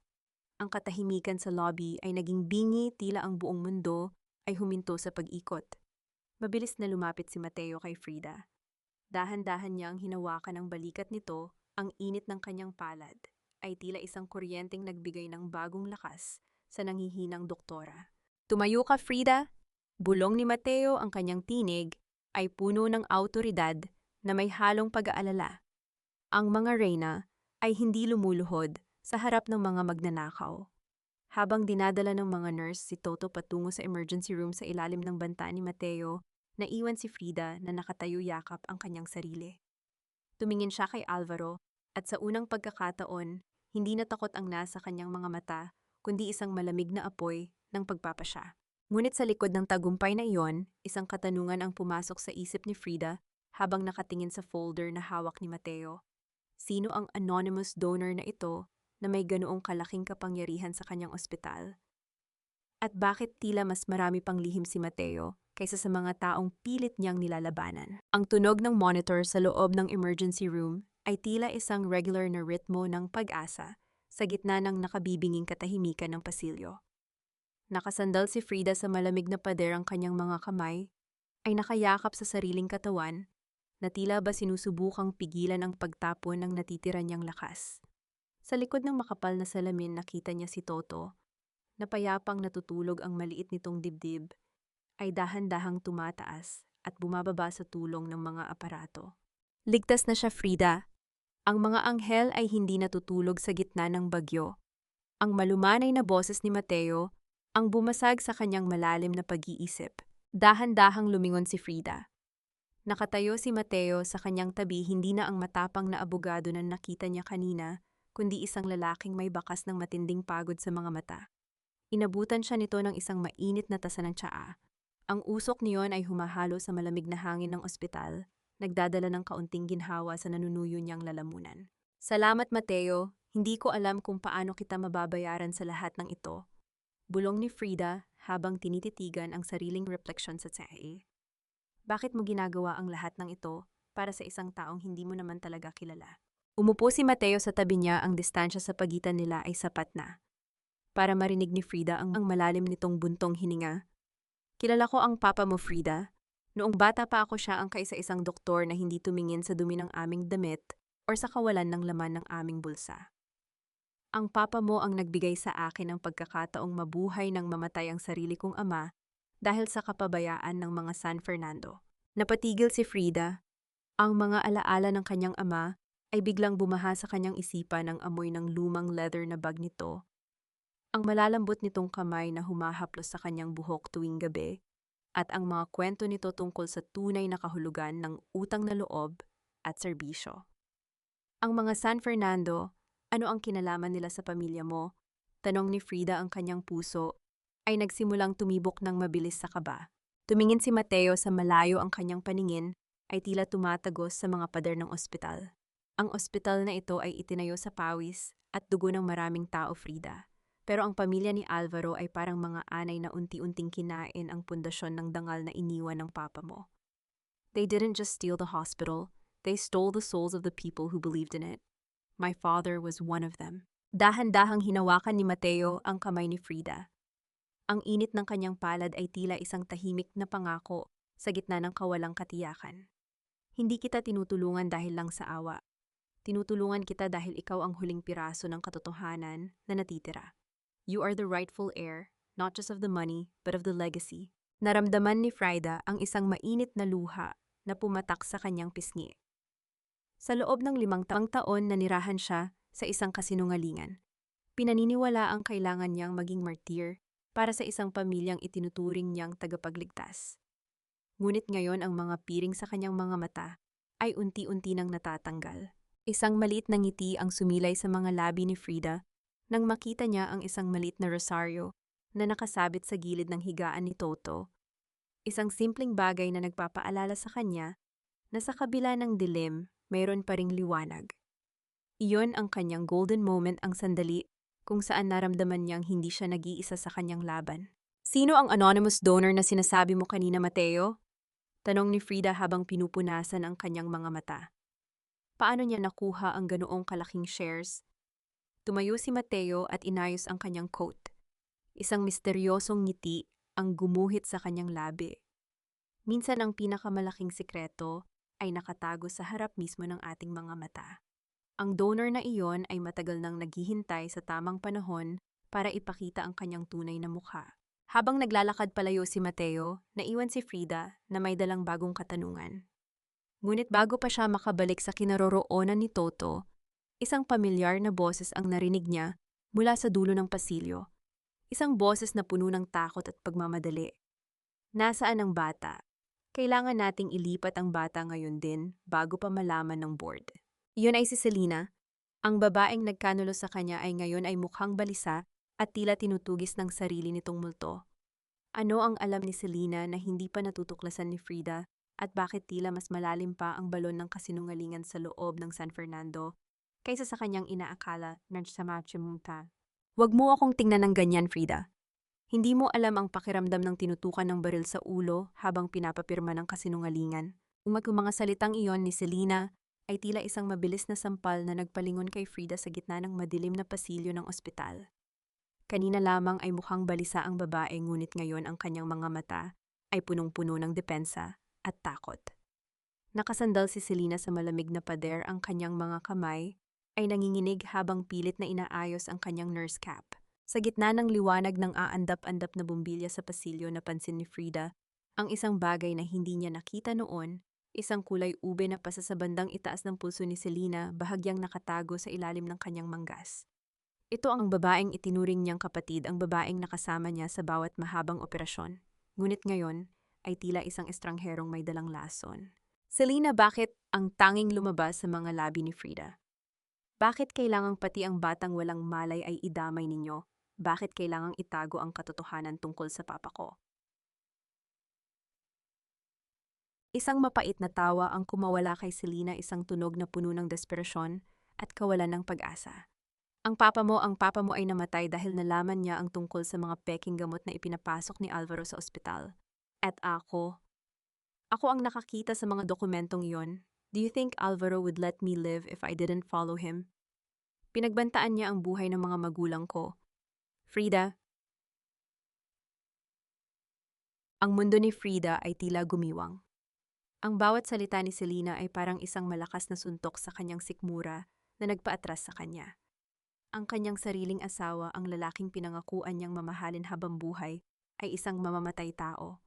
Ang katahimikan sa lobby ay naging bingi, tila ang buong mundo ay huminto sa pag-ikot. Mabilis na lumapit si Mateo kay Frida. Dahan-dahan niyang hinawakan ang balikat nito, ang init ng kanyang palad ay tila isang kuryenteng nagbigay ng bagong lakas sa nanghihinang doktora. Tumayo ka, Frida! Bulong ni Mateo, ang kanyang tinig ay puno ng awtoridad na may halong pag-aalala. Ang mga reyna ay hindi lumuluhod sa harap ng mga magnanakaw. Habang dinadala ng mga nurse si Toto patungo sa emergency room sa ilalim ng banta ni Mateo, naiwan si Frida na nakatayo yakap ang kanyang sarili. Tumingin siya kay Alvaro at sa unang pagkakataon, hindi na takot ang nasa kanyang mga mata, kundi isang malamig na apoy ng pagpapasya. Ngunit sa likod ng tagumpay na iyon, isang katanungan ang pumasok sa isip ni Frida habang nakatingin sa folder na hawak ni Mateo. Sino ang anonymous donor na ito na may ganoong kalaking kapangyarihan sa kanyang ospital? At bakit tila mas marami pang lihim si Mateo kaysa sa mga taong pilit niyang nilalabanan? Ang tunog ng monitor sa loob ng emergency room ay tila isang regular na ritmo ng pag-asa sa gitna ng nakabibinging katahimikan ng pasilyo. Nakasandal si Frida sa malamig na pader, ang kanyang mga kamay ay nakayakap sa sariling katawan na tila ba sinusubukang pigilan ang pagtapon ng natitira niyang lakas. Sa likod ng makapal na salamin nakita niya si Toto, na payapang natutulog, ang maliit nitong dibdib ay dahan-dahang tumataas at bumababa sa tulong ng mga aparato. Ligtas na siya, Frida. Ang mga anghel ay hindi natutulog sa gitna ng bagyo. Ang malumanay na boses ni Mateo ang bumasag sa kanyang malalim na pag-iisip. Dahan-dahang lumingon si Frida. Nakatayo si Mateo sa kanyang tabi, hindi na ang matapang na abogado na nakita niya kanina, kundi isang lalaking may bakas ng matinding pagod sa mga mata. Inabutan siya nito ng isang mainit na tasa ng tsaa. Ang usok niyon ay humahalo sa malamig na hangin ng ospital, nagdadala ng kaunting ginhawa sa nanunuyo niyang lalamunan. Salamat, Mateo. Hindi ko alam kung paano kita mababayaran sa lahat ng ito. Bulong ni Frida habang tinititigan ang sariling refleksyon sa tsae. Bakit mo ginagawa ang lahat ng ito para sa isang taong hindi mo naman talaga kilala? Umupo si Mateo sa tabi niya, ang distansya sa pagitan nila ay sapat na para marinig ni Frida ang malalim nitong buntong hininga. Kilala ko ang papa mo, Frida. Noong bata pa ako, siya ang kaisa-isang doktor na hindi tumingin sa dumi ng aming damit o sa kawalan ng laman ng aming bulsa. Ang papa mo ang nagbigay sa akin ng pagkakataong mabuhay ng mamatay ang sarili kong ama dahil sa kapabayaan ng mga San Fernando. Napatigil si Frida. Ang mga alaala ng kanyang ama ay biglang bumaha sa kanyang isipan, ang amoy ng lumang leather na bag nito, ang malalambot nitong kamay na humahaplos sa kanyang buhok tuwing gabi, at ang mga kwento nito tungkol sa tunay na kahulugan ng utang na loob at serbisyo. Ang mga San Fernando, ano ang kinalaman nila sa pamilya mo? Tanong ni Frida ang kanyang puso, ay nagsimulang tumibok ng mabilis sa kaba. Tumingin si Mateo sa malayo ang kanyang paningin, ay tila tumatagos sa mga pader ng ospital. Ang ospital na ito ay itinayo sa pawis at dugo ng maraming tao, Frida. Pero ang pamilya ni Alvaro ay parang mga anay na unti-unting kinain ang pundasyon ng dangal na iniwan ng papa mo. They didn't just steal the hospital, they stole the souls of the people who believed in it. My father was one of them. Dahan-dahang hinawakan ni Mateo ang kamay ni Frida. Ang init ng kanyang palad ay tila isang tahimik na pangako sa gitna ng kawalang katiyakan. Hindi kita tinutulungan dahil lang sa awa. Tinutulungan kita dahil ikaw ang huling piraso ng katotohanan na natitira. You are the rightful heir, not just of the money, but of the legacy. Naramdaman ni Frida ang isang mainit na luha na pumatak sa kanyang pisngi. Sa loob ng 5 taon nanirahan siya sa isang kasinungalingan. Pinaniniwala ang kailangan niyang maging martir para sa isang pamilyang itinuturing niyang tagapagligtas. Ngunit ngayon ang mga piring sa kanyang mga mata ay unti-unti nang natatanggal. Isang maliit na ngiti ang sumilay sa mga labi ni Frida nang makita niya ang isang maliit na rosaryo na nakasabit sa gilid ng higaan ni Toto. Isang simpleng bagay na nagpapaalala sa kanya na sa kabila ng dilim, mayroon pa ring liwanag. Iyon ang kanyang golden moment, ang sandali kung saan naramdaman niyang hindi siya nag-iisa sa kanyang laban. Sino ang anonymous donor na sinasabi mo kanina, Mateo? Tanong ni Frida habang pinupunasan ang kanyang mga mata. Paano niya nakuha ang ganoong kalaking shares? Tumayo si Mateo at inayos ang kanyang coat. Isang misteryosong ngiti ang gumuhit sa kanyang labi. Minsan ang pinakamalaking sikreto ay nakatago sa harap mismo ng ating mga mata. Ang donor na iyon ay matagal nang naghihintay sa tamang panahon para ipakita ang kanyang tunay na mukha. Habang naglalakad palayo si Mateo, naiwan si Frida na may dalang bagong katanungan. Ngunit bago pa siya makabalik sa kinaroroonan ni Toto, isang pamilyar na boses ang narinig niya mula sa dulo ng pasilyo. Isang boses na puno ng takot at pagmamadali. Nasaan ang bata? Kailangan nating ilipat ang bata ngayon din bago pa malaman ng board. Iyon ay si Selena. Ang babaeng nagkanulo sa kanya ay ngayon ay mukhang balisa at tila tinutugis ng sarili nitong multo. Ano ang alam ni Selena na hindi pa natutuklasan ni Frida at bakit tila mas malalim pa ang balon ng kasinungalingan sa loob ng San Fernando kaysa sa kanyang inaakala na sa machimunta? Huwag mo akong tingnan ng ganyan, Frida. Hindi mo alam ang pakiramdam ng tinutukan ng baril sa ulo habang pinapapirma ng kasinungalingan. Ang mga salitang iyon ni Selena ay tila isang mabilis na sampal na nagpalingon kay Frida sa gitna ng madilim na pasilyo ng ospital. Kanina lamang ay mukhang balisa ang babae, ngunit ngayon ang kanyang mga mata ay punong-puno ng depensa at takot. Nakasandal si Selena sa malamig na pader, ang kanyang mga kamay ay nanginginig habang pilit na inaayos ang kanyang nurse cap. Sa gitna ng liwanag ng aandap-andap na bumbilya sa pasilyo, napansin ni Frida ang isang bagay na hindi niya nakita noon. Isang kulay ube na pasa sa bandang itaas ng pulso ni Selena, bahagyang nakatago sa ilalim ng kanyang manggas. Ito ang babaeng itinuring niyang kapatid, ang babaeng nakasama niya sa bawat mahabang operasyon. Ngunit ngayon ay tila isang estrangherong may dalang lason. Selena, bakit ang tanging lumabas sa mga labi ni Frida? Bakit kailangang pati ang batang walang malay ay idamay ninyo? Bakit kailangang itago ang katotohanan tungkol sa papa ko? Isang mapait na tawa ang kumawala kay Selena, isang tunog na puno ng desperasyon at kawalan ng pag-asa. Ang papa mo ay namatay dahil nalaman niya ang tungkol sa mga peking gamot na ipinapasok ni Alvaro sa ospital. At ako ang nakakita sa mga dokumentong iyon. Do you think Alvaro would let me live if I didn't follow him? Pinagbantaan niya ang buhay ng mga magulang ko. Frida. Ang mundo ni Frida ay tila gumiwang. Ang bawat salita ni Selena ay parang isang malakas na suntok sa kanyang sikmura na nagpaatras sa kanya. Ang kanyang sariling asawa, ang lalaking pinangakuan niyang mamahalin habang buhay, ay isang mamamatay tao.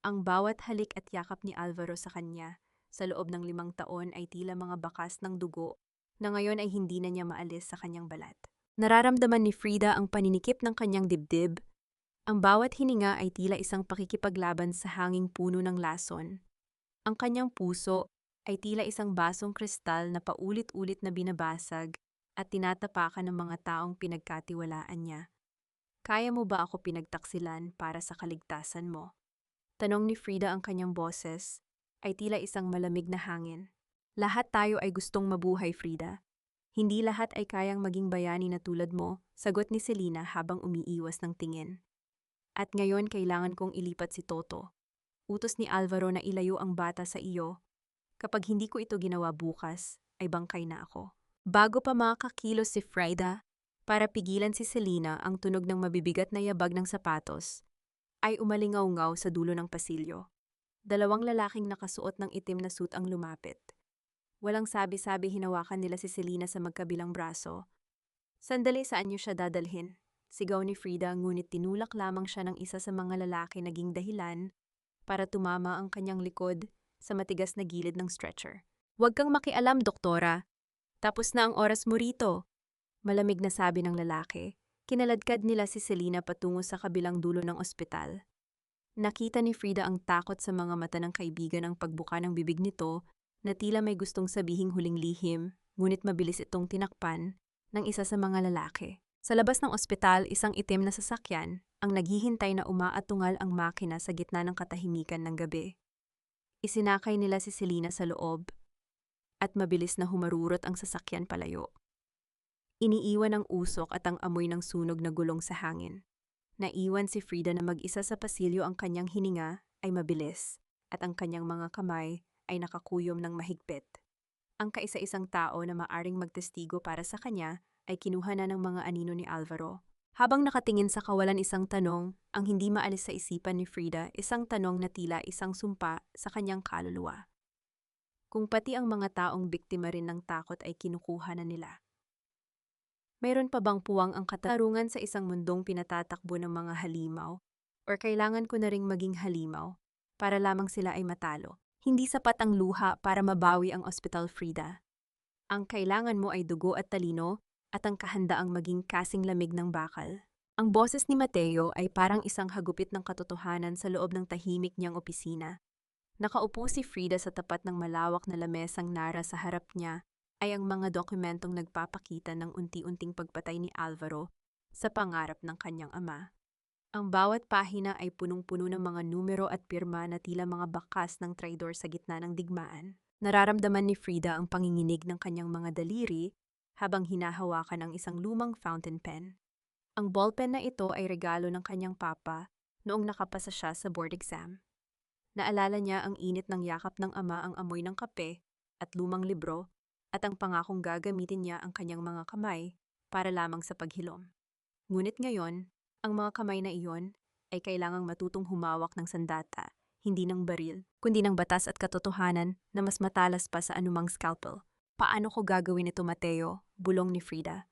Ang bawat halik at yakap ni Alvaro sa kanya sa loob ng 5 taon ay tila mga bakas ng dugo na ngayon ay hindi na niya maalis sa kanyang balat. Nararamdaman ni Frida ang paninikip ng kanyang dibdib. Ang bawat hininga ay tila isang pakikipaglaban sa hanging puno ng lason. Ang kanyang puso ay tila isang basong kristal na paulit-ulit na binabasag at tinatapakan ng mga taong pinagkatiwalaan niya. Kaya mo ba ako pinagtaksilan para sa kaligtasan mo? Tanong ni Frida ang kanyang boses ay tila isang malamig na hangin. Lahat tayo ay gustong mabuhay, Frida. Hindi lahat ay kayang maging bayani na tulad mo, sagot ni Selena habang umiiwas ng tingin. At ngayon kailangan kong ilipat si Toto. Utos ni Alvaro na ilayo ang bata sa iyo. Kapag hindi ko ito ginawa bukas, ay bangkay na ako. Bago pa makakakilos si Frida, para pigilan si Selena ang tunog ng mabibigat na yabag ng sapatos, ay umalingaw-ngaw sa dulo ng pasilyo. Dalawang lalaking nakasuot ng itim na suit ang lumapit. Walang sabi-sabi hinawakan nila si Selena sa magkabilang braso. Sandali, saan niyo siya dadalhin? Sigaw ni Frida, ngunit tinulak lamang siya ng isa sa mga lalaki naging dahilan para tumama ang kanyang likod sa matigas na gilid ng stretcher. Huwag kang makialam, doktora. Tapos na ang oras mo rito. Malamig na sabi ng lalaki. Kinaladkad nila si Selena patungo sa kabilang dulo ng ospital. Nakita ni Frida ang takot sa mga mata ng kaibigan ang pagbuka ng bibig nito na tila may gustong sabihing huling lihim, ngunit mabilis itong tinakpan ng isa sa mga lalaki. Sa labas ng ospital, isang itim na sasakyan ang naghihintay na umaatungal ang makina sa gitna ng katahimikan ng gabi. Isinakay nila si Selena sa loob at mabilis na humarurot ang sasakyan palayo. Iniiwan ang usok at ang amoy ng sunog na gulong sa hangin. Naiwan si Frida na mag-isa sa pasilyo, ang kanyang hininga ay mabilis at ang kanyang mga kamay ay nakakuyom ng mahigpit. Ang kaisa-isang tao na maaring magtestigo para sa kanya ay kinuha na ng mga anino ni Alvaro. Habang nakatingin sa kawalan isang tanong, ang hindi maalis sa isipan ni Frida, isang tanong na tila isang sumpa sa kanyang kaluluwa. Kung pati ang mga taong biktima rin ng takot ay kinukuha na nila, mayroon pa bang puwang ang katarungan sa isang mundong pinatatakbo ng mga halimaw? Or kailangan ko na ring maging halimaw para lamang sila ay matalo? Hindi sapat ang luha para mabawi ang Ospital, Frida. Ang kailangan mo ay dugo at talino at ang kahandaang maging kasing lamig ng bakal. Ang boses ni Mateo ay parang isang hagupit ng katotohanan sa loob ng tahimik niyang opisina. Nakaupo si Frida sa tapat ng malawak na lamesang nara. Sa harap niya ay ang mga dokumentong nagpapakita ng unti-unting pagpatay ni Alvaro sa pangarap ng kanyang ama. Ang bawat pahina ay punong-puno ng mga numero at pirma na tila mga bakas ng traidor sa gitna ng digmaan. Nararamdaman ni Frida ang panginginig ng kanyang mga daliri habang hinahawakan ang isang lumang fountain pen. Ang ballpen na ito ay regalo ng kanyang papa noong nakapasa siya sa board exam. Naalala niya ang init ng yakap ng ama, ang amoy ng kape at lumang libro, at ang pangakong gagamitin niya ang kanyang mga kamay para lamang sa paghilom. Ngunit ngayon, ang mga kamay na iyon ay kailangang matutong humawak ng sandata, hindi ng baril, kundi ng batas at katotohanan na mas matalas pa sa anumang scalpel. Paano ko gagawin ito, Mateo? Bulong ni Frida.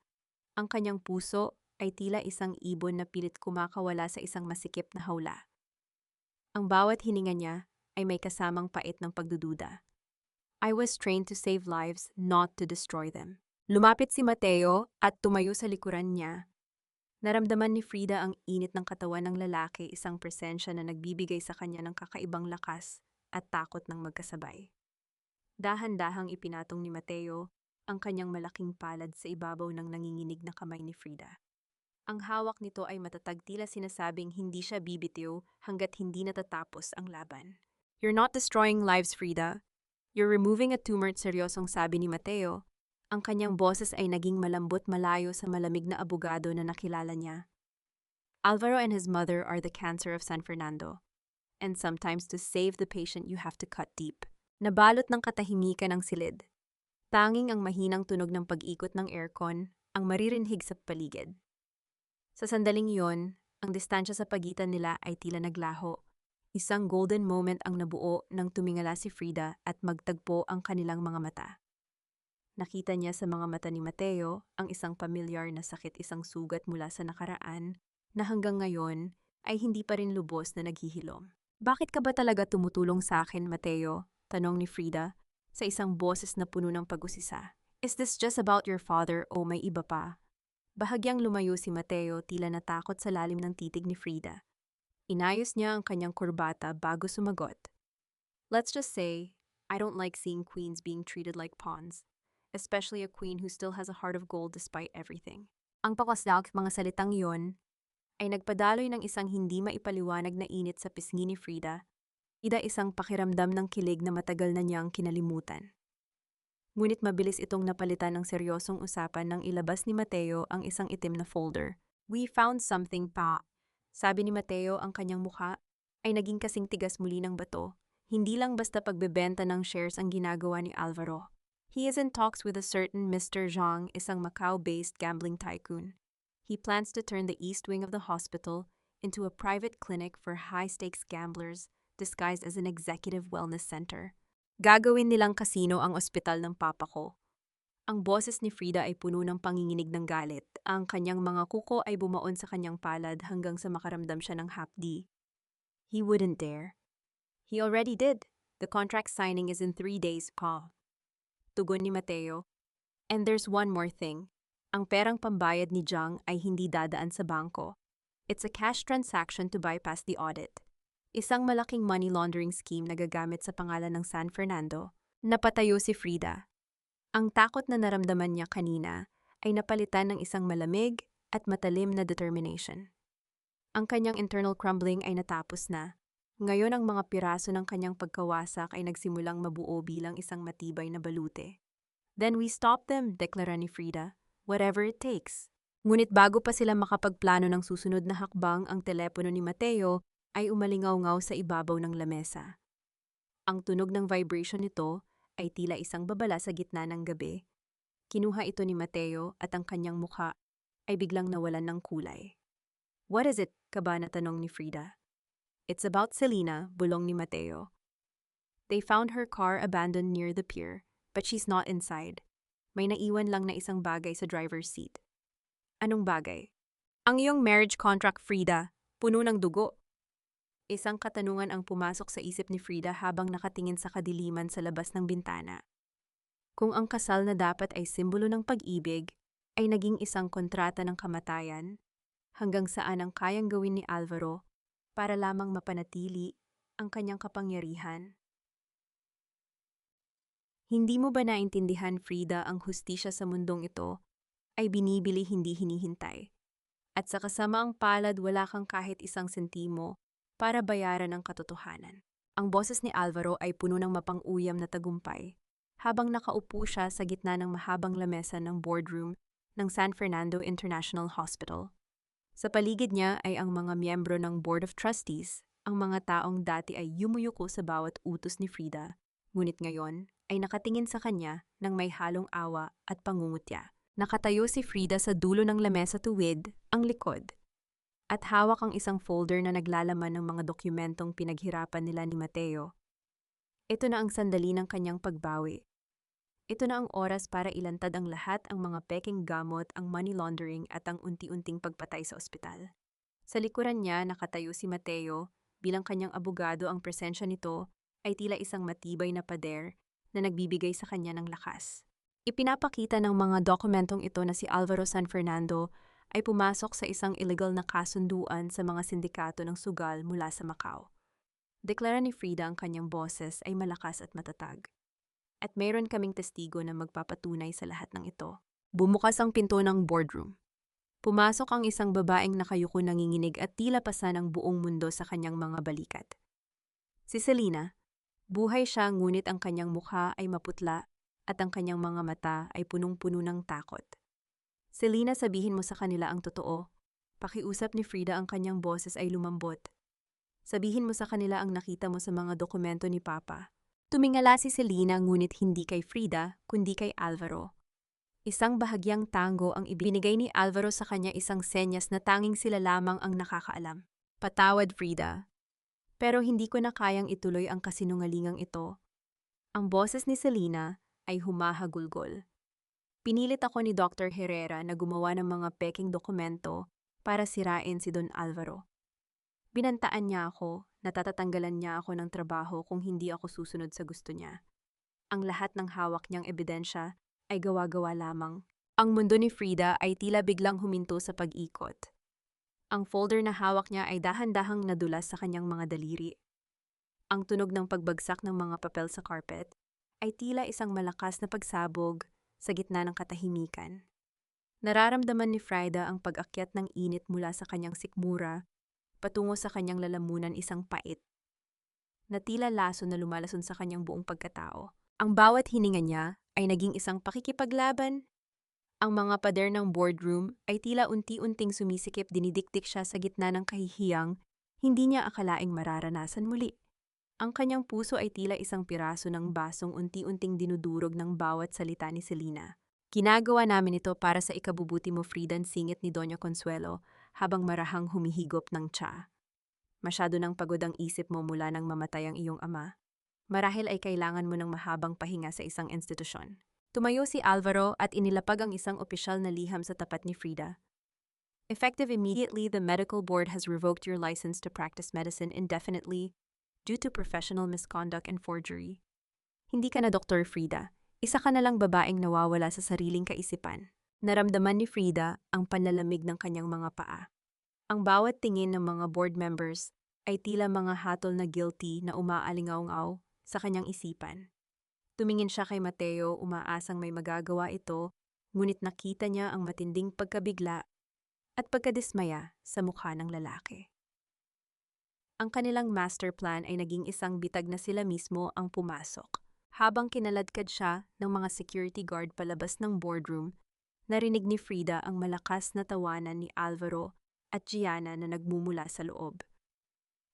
Ang kanyang puso ay tila isang ibon na pilit kumakawala sa isang masikip na hawla. Ang bawat hininga niya ay may kasamang pait ng pagdududa. I was trained to save lives, not to destroy them. Lumapit si Mateo at tumayo sa likuran niya. Naramdaman ni Frida ang init ng katawan ng lalaki, isang presensya na nagbibigay sa kanya ng kakaibang lakas at takot ng magkasabay. Dahan-dahang ipinatong ni Mateo ang kanyang malaking palad sa ibabaw ng nanginginig na kamay ni Frida. Ang hawak nito ay matatag, tila sinasabing hindi siya bibitiw hanggat hindi natatapos ang laban. You're not destroying lives, Frida. You're removing a tumor, seryosong sabi ni Mateo. Ang kanyang boses ay naging malambot, malayo sa malamig na abogado na nakilala niya. Alvaro and his mother are the cancer of San Fernando. And sometimes to save the patient you have to cut deep. Nabalot ng katahimikan ang silid. Tanging ang mahinang tunog ng pag-ikot ng aircon ang maririnhig sa paligid. Sa sandaling iyon, ang distansya sa pagitan nila ay tila naglaho. Isang golden moment ang nabuo nang tumingala si Frida at magtagpo ang kanilang mga mata. Nakita niya sa mga mata ni Mateo ang isang pamilyar na sakit, isang sugat mula sa nakaraan na hanggang ngayon ay hindi pa rin lubos na naghihilom. Bakit ka ba talaga tumutulong sa akin, Mateo? Tanong ni Frida sa isang boses na puno ng pag-usisa. Is this just about your father o may iba pa? Bahagyang lumayo si Mateo, tila natakot sa lalim ng titig ni Frida. Inayos niya ang kanyang kurbata bago sumagot. Let's just say, I don't like seeing queens being treated like pawns, especially a queen who still has a heart of gold despite everything. Ang pakasdak mga salitang yon ay nagpadaloy ng isang hindi maipaliwanag na init sa pisngi ni Frida. Frida isang pakiramdam ng kilig na matagal na niyang kinalimutan. Ngunit mabilis itong napalitan ng seryosong usapan nang ilabas ni Mateo ang isang itim na folder. We found something pa. Sabi ni Mateo, ang kanyang mukha ay naging kasing tigas muli ng bato. Hindi lang basta pagbebenta ng shares ang ginagawa ni Alvaro. He is in talks with a certain Mr. Zhang, isang Macau-based gambling tycoon. He plans to turn the east wing of the hospital into a private clinic for high-stakes gamblers disguised as an executive wellness center. Gagawin nilang kasino ang ospital ng papa ko. Ang boses ni Frida ay puno ng panginginig ng galit. Ang kanyang mga kuko ay bumaon sa kanyang palad hanggang sa makaramdam siya ng hapdi. He wouldn't dare. He already did. The contract signing is in 3 days, pa. Tugon ni Mateo. And there's one more thing. Ang perang pambayad ni Zhang ay hindi dadaan sa bangko. It's a cash transaction to bypass the audit. Isang malaking money laundering scheme na gagamit sa pangalan ng San Fernando. Napatayo si Frida. Ang takot na naramdaman niya kanina ay napalitan ng isang malamig at matalim na determination. Ang kanyang internal crumbling ay natapos na. Ngayon ang mga piraso ng kanyang pagkawasak ay nagsimulang mabuo bilang isang matibay na balute. Then we stop them, deklara ni Frida. Whatever it takes. Ngunit bago pa sila makapagplano ng susunod na hakbang, ang telepono ni Mateo ay umalingaw-ngaw sa ibabaw ng lamesa. Ang tunog ng vibration nito ay tila isang babala sa gitna ng gabi. Kinuha ito ni Mateo at ang kanyang mukha ay biglang nawalan ng kulay. What is it? Kaba na tanong ni Frida. It's about Selena, bulong ni Mateo. They found her car abandoned near the pier, but she's not inside. May naiwan lang na isang bagay sa driver's seat. Anong bagay? Ang iyong marriage contract, Frida. Puno ng dugo. Isang katanungan ang pumasok sa isip ni Frida habang nakatingin sa kadiliman sa labas ng bintana. Kung ang kasal na dapat ay simbolo ng pag-ibig, ay naging isang kontrata ng kamatayan, hanggang saan ang kayang gawin ni Alvaro para lamang mapanatili ang kanyang kapangyarihan. Hindi mo ba naintindihan, Frida, ang hustisya sa mundong ito ay binibili hindi hinihintay? At sa kasamaang palad wala kang kahit isang sentimo para bayaran ang katotohanan. Ang boses ni Alvaro ay puno ng mapang-uyam na tagumpay habang nakaupo siya sa gitna ng mahabang lamesa ng boardroom ng San Fernando International Hospital. Sa paligid niya ay ang mga miyembro ng Board of Trustees, ang mga taong dati ay yumuyuko sa bawat utos ni Frida, ngunit ngayon ay nakatingin sa kanya ng may halong awa at pangungutya. Nakatayo si Frida sa dulo ng lamesa tuwid, ang likod, at hawak ang isang folder na naglalaman ng mga dokumentong pinaghirapan nila ni Mateo. Ito na ang sandali ng kanyang pagbawi. Ito na ang oras para ilantad ang lahat, ang mga peking gamot, ang money laundering at ang unti-unting pagpatay sa ospital. Sa likuran niya nakatayo si Mateo, bilang kanyang abogado. Ang presensya nito ay tila isang matibay na pader na nagbibigay sa kanya ng lakas. Ipinapakita ng mga dokumentong ito na si Alvaro San Fernando ay pumasok sa isang illegal na kasunduan sa mga sindikato ng sugal mula sa Macau. Deklara ni Frida, ang kanyang boses ay malakas at matatag. At mayroon kaming testigo na magpapatunay sa lahat ng ito. Bumukas ang pinto ng boardroom. Pumasok ang isang babaeng nakayuko nanginginig at tila pasan ang buong mundo sa kanyang mga balikat. Si Selena, buhay siya ngunit ang kanyang mukha ay maputla at ang kanyang mga mata ay punong-puno ng takot. Selena, sabihin mo sa kanila ang totoo. Pakiusap ni Frida, ang kanyang boses ay lumambot. Sabihin mo sa kanila ang nakita mo sa mga dokumento ni Papa. Tumingala si Selena ngunit hindi kay Frida kundi kay Alvaro. Isang bahagyang tango ang ibinigay ni Alvaro sa kanya, isang senyas na tanging sila lamang ang nakakaalam. Patawad, Frida. Pero hindi ko na kayang ituloy ang kasinungalingang ito. Ang boses ni Selena ay humahagulgol. Pinilit ako ni Dr. Herrera na gumawa ng mga peking dokumento para sirain si Don Alvaro. Binantaan niya ako, natatatanggalan niya ako ng trabaho kung hindi ako susunod sa gusto niya. Ang lahat ng hawak niyang ebidensya ay gawa-gawa lamang. Ang mundo ni Frida ay tila biglang huminto sa pag-ikot. Ang folder na hawak niya ay dahan-dahang nadulas sa kanyang mga daliri. Ang tunog ng pagbagsak ng mga papel sa carpet ay tila isang malakas na pagsabog sa gitna ng katahimikan. Nararamdaman ni Frida ang pag-akyat ng init mula sa kanyang sikmura patungo sa kanyang lalamunan, isang pait na tila laso na lumalason sa kanyang buong pagkatao. Ang bawat hininga niya ay naging isang pakikipaglaban. Ang mga pader ng boardroom ay tila unti-unting sumisikip, dinidikdik siya sa gitna ng kahihiyang hindi niya akalaing mararanasan muli. Ang kanyang puso ay tila isang piraso ng basong unti-unting dinudurog ng bawat salita ni Selena. Ginagawa namin ito para sa ikabubuti mo, Frida, singit ni Doña Consuelo habang marahang humihigop ng tsa. Masyado nang pagod ang isip mo mula nang mamatay ang iyong ama. Marahil ay kailangan mo ng mahabang pahinga sa isang institusyon. Tumayo si Alvaro at inilapag ang isang opisyal na liham sa tapat ni Frida. Effective immediately, the medical board has revoked your license to practice medicine indefinitely due to professional misconduct and forgery. Hindi ka na Dr. Frida. Isa ka na lang babaeng nawawala sa sariling kaisipan. Naramdaman ni Frida ang panlalamig ng kanyang mga paa. Ang bawat tingin ng mga board members ay tila mga hatol na guilty na umaalingaw-ngaw sa kanyang isipan. Tumingin siya kay Mateo, umaasang may magagawa ito, ngunit nakita niya ang matinding pagkabigla at pagkadismaya sa mukha ng lalaki. Ang kanilang master plan ay naging isang bitag na sila mismo ang pumasok. Habang kinaladkad siya ng mga security guard palabas ng boardroom, narinig ni Frida ang malakas na tawanan ni Alvaro at Gianna na nagmumula sa loob.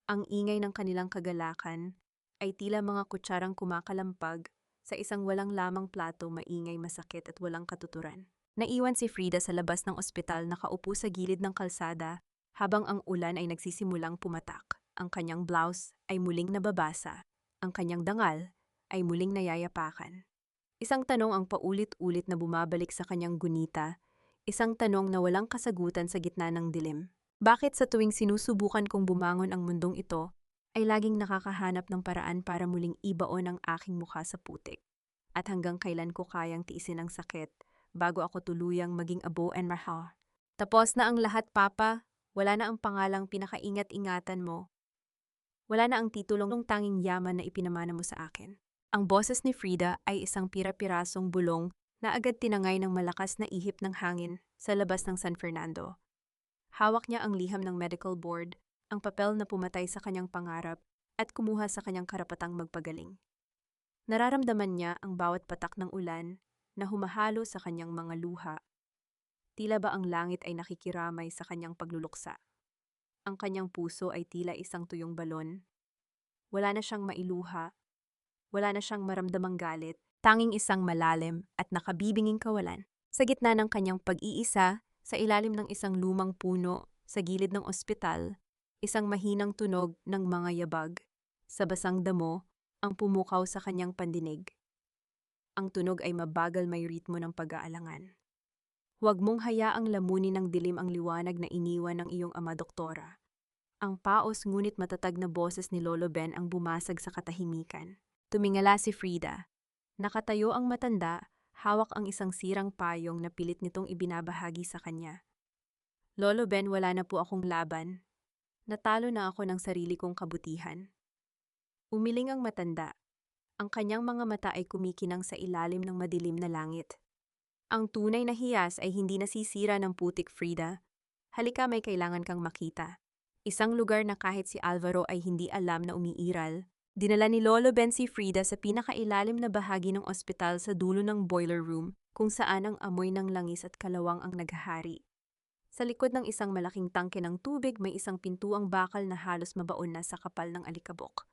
Ang ingay ng kanilang kagalakan ay tila mga kutsarang kumakalampag sa isang walang lamang plato, maingay, masakit at walang katuturan. Naiwan si Frida sa labas ng ospital, nakaupo sa gilid ng kalsada habang ang ulan ay nagsisimulang pumatak. Ang kanyang blouse ay muling nababasa, ang kanyang dangal ay muling nayayapakan. Isang tanong ang paulit-ulit na bumabalik sa kanyang gunita, isang tanong na walang kasagutan sa gitna ng dilim. Bakit sa tuwing sinusubukan kong bumangon ang mundong ito, ay laging nakakahanap ng paraan para muling ibaon ang aking mukha sa putik? At hanggang kailan ko kayang tiisin ang sakit bago ako tuluyang maging abo and maha? Tapos na ang lahat, Papa. Wala na ang pangalang pinakaingat-ingatan mo. Wala na ang titulong ng tanging yaman na ipinamana mo sa akin. Ang boses ni Frida ay isang pira-pirasong bulong na agad tinangay ng malakas na ihip ng hangin sa labas ng San Fernando. Hawak niya ang liham ng medical board, ang papel na pumatay sa kanyang pangarap at kumuha sa kanyang karapatang magpagaling. Nararamdaman niya ang bawat patak ng ulan na humahalo sa kanyang mga luha. Tila ba ang langit ay nakikiramay sa kanyang pagluluksa. Ang kanyang puso ay tila isang tuyong balon. Wala na siyang mailuha. Wala na siyang maramdamang galit, tanging isang malalim at nakabibinging kawalan. Sa gitna ng kanyang pag-iisa, sa ilalim ng isang lumang puno, sa gilid ng ospital, isang mahinang tunog ng mga yabag, sa basang damo, ang pumukaw sa kanyang pandinig. Ang tunog ay mabagal, may ritmo ng pag-aalangan. Huwag mong hayaang lamunin ng dilim ang liwanag na iniwan ng iyong ama, Doktora. Ang paos ngunit matatag na boses ni Lolo Ben ang bumasag sa katahimikan. Tumingala si Frida. Nakatayo ang matanda, hawak ang isang sirang payong na pilit nitong ibinabahagi sa kanya. Lolo Ben, wala na po akong laban. Natalo na ako ng sarili kong kabutihan. Umiling ang matanda. Ang kanyang mga mata ay kumikinang sa ilalim ng madilim na langit. Ang tunay na hiyas ay hindi nasisira ng putik, Frida. Halika, may kailangan kang makita. Isang lugar na kahit si Alvaro ay hindi alam na umiiral. Dinala ni Lolo Ben si Frida sa pinakailalim na bahagi ng ospital sa dulo ng boiler room, kung saan ang amoy ng langis at kalawang ang naghahari. Sa likod ng isang malaking tangke ng tubig, may isang pintuang bakal na halos mabaon na sa kapal ng alikabok.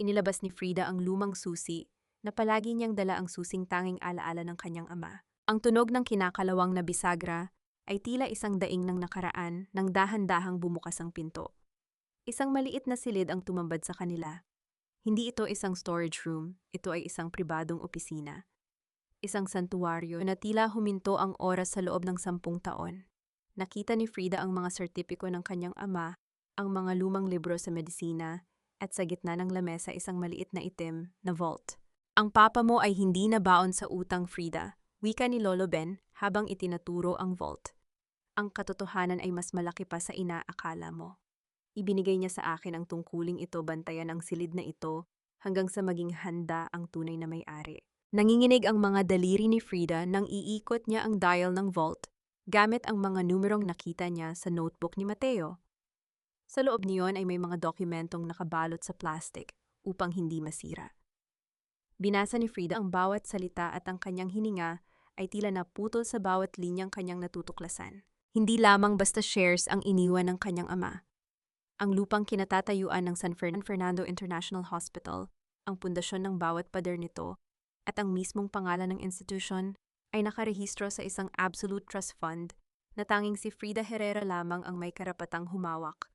Inilabas ni Frida ang lumang susi, na palagi niyang dala ang susing tanging alaala ng kanyang ama. Ang tunog ng kinakalawang na bisagra ay tila isang daing ng nakaraan nang dahan-dahang bumukas ang pinto. Isang maliit na silid ang tumambad sa kanila. Hindi ito isang storage room, ito ay isang pribadong opisina. Isang santuwaryo na tila huminto ang oras sa loob ng 10 taon. Nakita ni Frida ang mga sertipiko ng kanyang ama, ang mga lumang libro sa medisina, at sa gitna ng lamesa isang maliit na itim na vault. Ang papa mo ay hindi nabaon sa utang, Frida, wika ni Lolo Ben habang itinaturo ang vault. Ang katotohanan ay mas malaki pa sa inaakala mo. Ibinigay niya sa akin ang tungkuling ito, bantayan ang silid na ito, hanggang sa maging handa ang tunay na may-ari. Nanginginig ang mga daliri ni Frida nang iikot niya ang dial ng vault gamit ang mga numerong nakita niya sa notebook ni Mateo. Sa loob niyon ay may mga dokumentong nakabalot sa plastic upang hindi masira. Binasa ni Frida ang bawat salita at ang kanyang hininga ay tila naputol sa bawat linyang kanyang natutuklasan. Hindi lamang basta shares ang iniwan ng kanyang ama. Ang lupang kinatatayuan ng San Fernando International Hospital, ang pundasyon ng bawat pader nito, at ang mismong pangalan ng institusyon ay nakarehistro sa isang absolute trust fund na tanging si Frida Herrera lamang ang may karapatang humawak.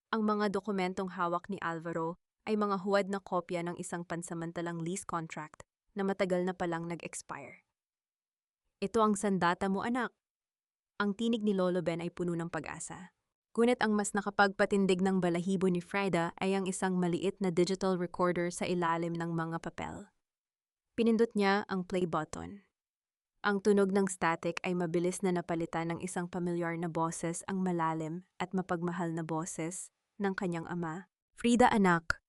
Ang mga dokumentong hawak ni Alvaro ay mga huwad na kopya ng isang pansamantalang lease contract na matagal na palang nag-expire. Ito ang sandata mo, anak. Ang tinig ni Lolo Ben ay puno ng pag-asa. Ngunit ang mas nakapagpatindig ng balahibo ni Frida ay ang isang maliit na digital recorder sa ilalim ng mga papel. Pinindot niya ang play button. Ang tunog ng static ay mabilis na napalitan ng isang pamilyar na boses, ang malalim at mapagmahal na boses ng kanyang ama. Frida, anak,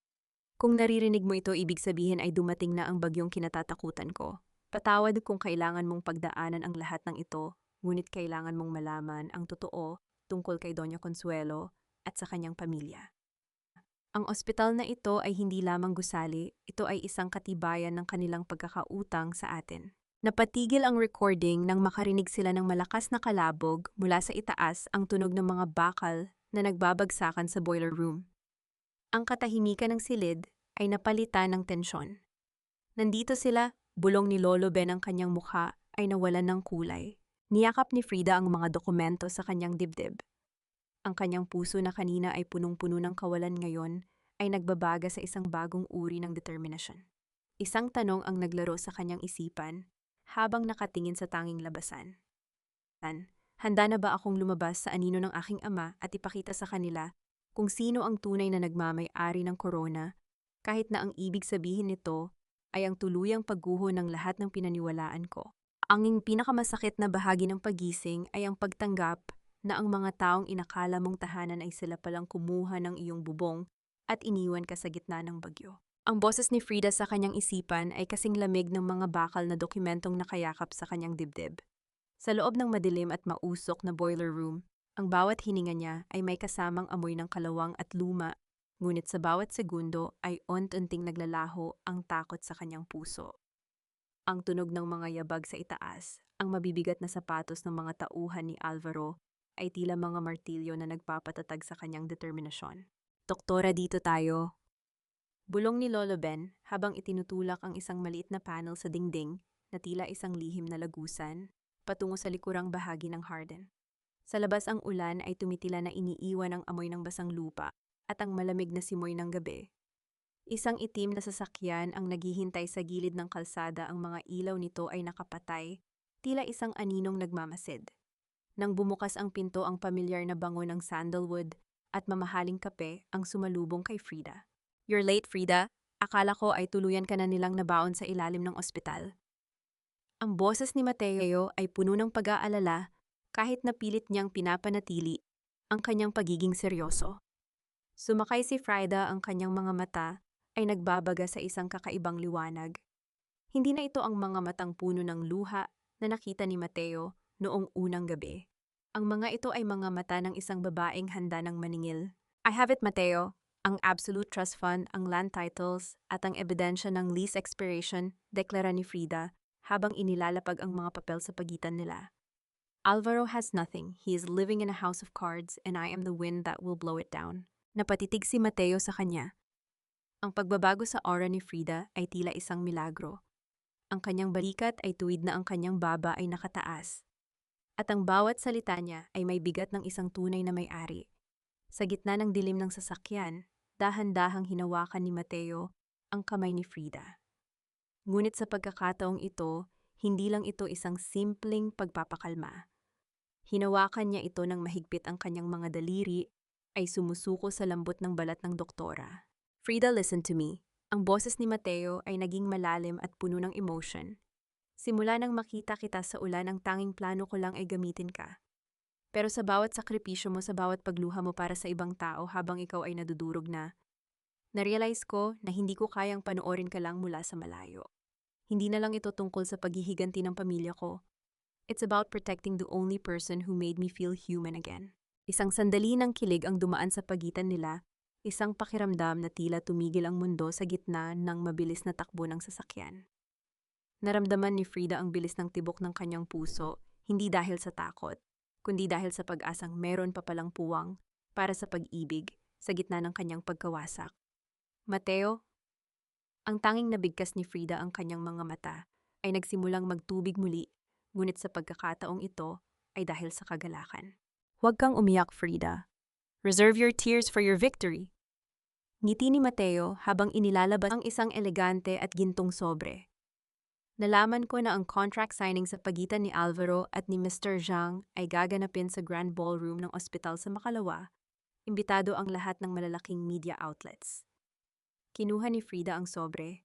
kung naririnig mo ito, ibig sabihin ay dumating na ang bagyong kinatatakutan ko. Patawad kung kailangan mong pagdaanan ang lahat ng ito, ngunit kailangan mong malaman ang totoo tungkol kay Doña Consuelo at sa kanyang pamilya. Ang ospital na ito ay hindi lamang gusali, ito ay isang katibayan ng kanilang pagkakautang sa atin. Napatigil ang recording nang makarinig sila ng malakas na kalabog mula sa itaas, ang tunog ng mga bakal na nagbabagsakan sa boiler room. Ang katahimikan ng silid ay napalitan ng tensyon. Nandito sila, bulong ni Lolo Ben, ang kanyang mukha ay nawalan ng kulay. Niyakap ni Frida ang mga dokumento sa kanyang dibdib. Ang kanyang puso na kanina ay punong-puno ng kawalan ngayon ay nagbabaga sa isang bagong uri ng determinasyon. Isang tanong ang naglaro sa kanyang isipan habang nakatingin sa tanging labasan. Handa na ba akong lumabas sa anino ng aking ama at ipakita sa kanila kung sino ang tunay na nagmamay-ari ng corona, kahit na ang ibig sabihin nito ay ang tuluyang pagguho ng lahat ng pinaniwalaan ko? Ang pinakamasakit na bahagi ng pagising ay ang pagtanggap na ang mga taong inakala mong tahanan ay sila palang kumuha ng iyong bubong at iniwan ka sa gitna ng bagyo. Ang boses ni Frida sa kanyang isipan ay kasing lamig ng mga bakal na dokumentong nakayakap sa kanyang dibdib. Sa loob ng madilim at mausok na boiler room, ang bawat hininga niya ay may kasamang amoy ng kalawang at luma, ngunit sa bawat segundo ay unti-unting naglalaho ang takot sa kanyang puso. Ang tunog ng mga yabag sa itaas, ang mabibigat na sapatos ng mga tauhan ni Alvaro ay tila mga martilyo na nagpapatatag sa kanyang determinasyon. Doktora, dito tayo. Bulong ni Lolo Ben habang itinutulak ang isang maliit na panel sa dingding na tila isang lihim na lagusan patungo sa likurang bahagi ng Harden. Sa labas ang ulan ay tumitila na iniiwan ang amoy ng basang lupa at ang malamig na simoy ng gabi. Isang itim na sasakyan ang naghihintay sa gilid ng kalsada, ang mga ilaw nito ay nakapatay, tila isang aninong nagmamasid. Nang bumukas ang pinto, ang pamilyar na bango ng sandalwood at mamahaling kape ang sumalubong kay Frida. You're late, Frida. Akala ko ay tuluyan ka na nilang nabaon sa ilalim ng ospital. Ang boses ni Mateo ay puno ng pag-aalala kahit napilit niyang pinapanatili ang kanyang pagiging seryoso. Sumakay si Frida, ang kanyang mga mata ay nagbabaga sa isang kakaibang liwanag. Hindi na ito ang mga matang puno ng luha na nakita ni Mateo noong unang gabi. Ang mga ito ay mga mata ng isang babaeng handa ng maningil. I have it, Mateo. Ang absolute trust fund, ang land titles, at ang ebidensya ng lease expiration, deklara ni Frida habang inilalapag ang mga papel sa pagitan nila. Alvaro has nothing. He is living in a house of cards and I am the wind that will blow it down. Napatitig si Mateo sa kanya. Ang pagbabago sa aura ni Frida ay tila isang milagro. Ang kanyang balikat ay tuwid na, ang kanyang baba ay nakataas. At ang bawat salita niya ay may bigat ng isang tunay na may-ari. Sa gitna ng dilim ng sasakyan, dahan-dahang hinawakan ni Mateo ang kamay ni Frida. Ngunit sa pagkakataong ito, hindi lang ito isang simpleng pagpapakalma. Hinawakan niya ito ng mahigpit, ang kanyang mga daliri ay sumusuko sa lambot ng balat ng doktora. Frida, listen to me. Ang boses ni Mateo ay naging malalim at puno ng emotion. Simula nang makita kita sa ulan, ang tanging plano ko lang ay gamitin ka. Pero sa bawat sakripisyo mo, sa bawat pagluha mo para sa ibang tao habang ikaw ay nadudurog na, Narealize ko na hindi ko kayang panoorin ka lang mula sa malayo. Hindi na lang ito tungkol sa paghihiganti ng pamilya ko. It's about protecting the only person who made me feel human again. Isang sandali ng kilig ang dumaan sa pagitan nila, isang pakiramdam na tila tumigil ang mundo sa gitna ng mabilis na takbo ng sasakyan. Naramdaman ni Frida ang bilis ng tibok ng kanyang puso, hindi dahil sa takot, kundi dahil sa pag-asang meron pa palang puwang para sa pag-ibig sa gitna ng kanyang pagkawasak. Mateo, ang tanging nabigkas ni Frida ang kanyang mga mata ay nagsimulang magtubig muli, ngunit sa pagkakataong ito ay dahil sa kagalakan. Huwag kang umiyak, Frida. Reserve your tears for your victory. Ngiti ni Mateo habang inilalabas ang isang elegante at gintong sobre. Nalaman ko na ang contract signing sa pagitan ni Alvaro at ni Mr. Zhang ay gaganapin sa Grand Ballroom ng ospital sa Makalawa. Imbitado ang lahat ng malalaking media outlets. Kinuha ni Frida ang sobre.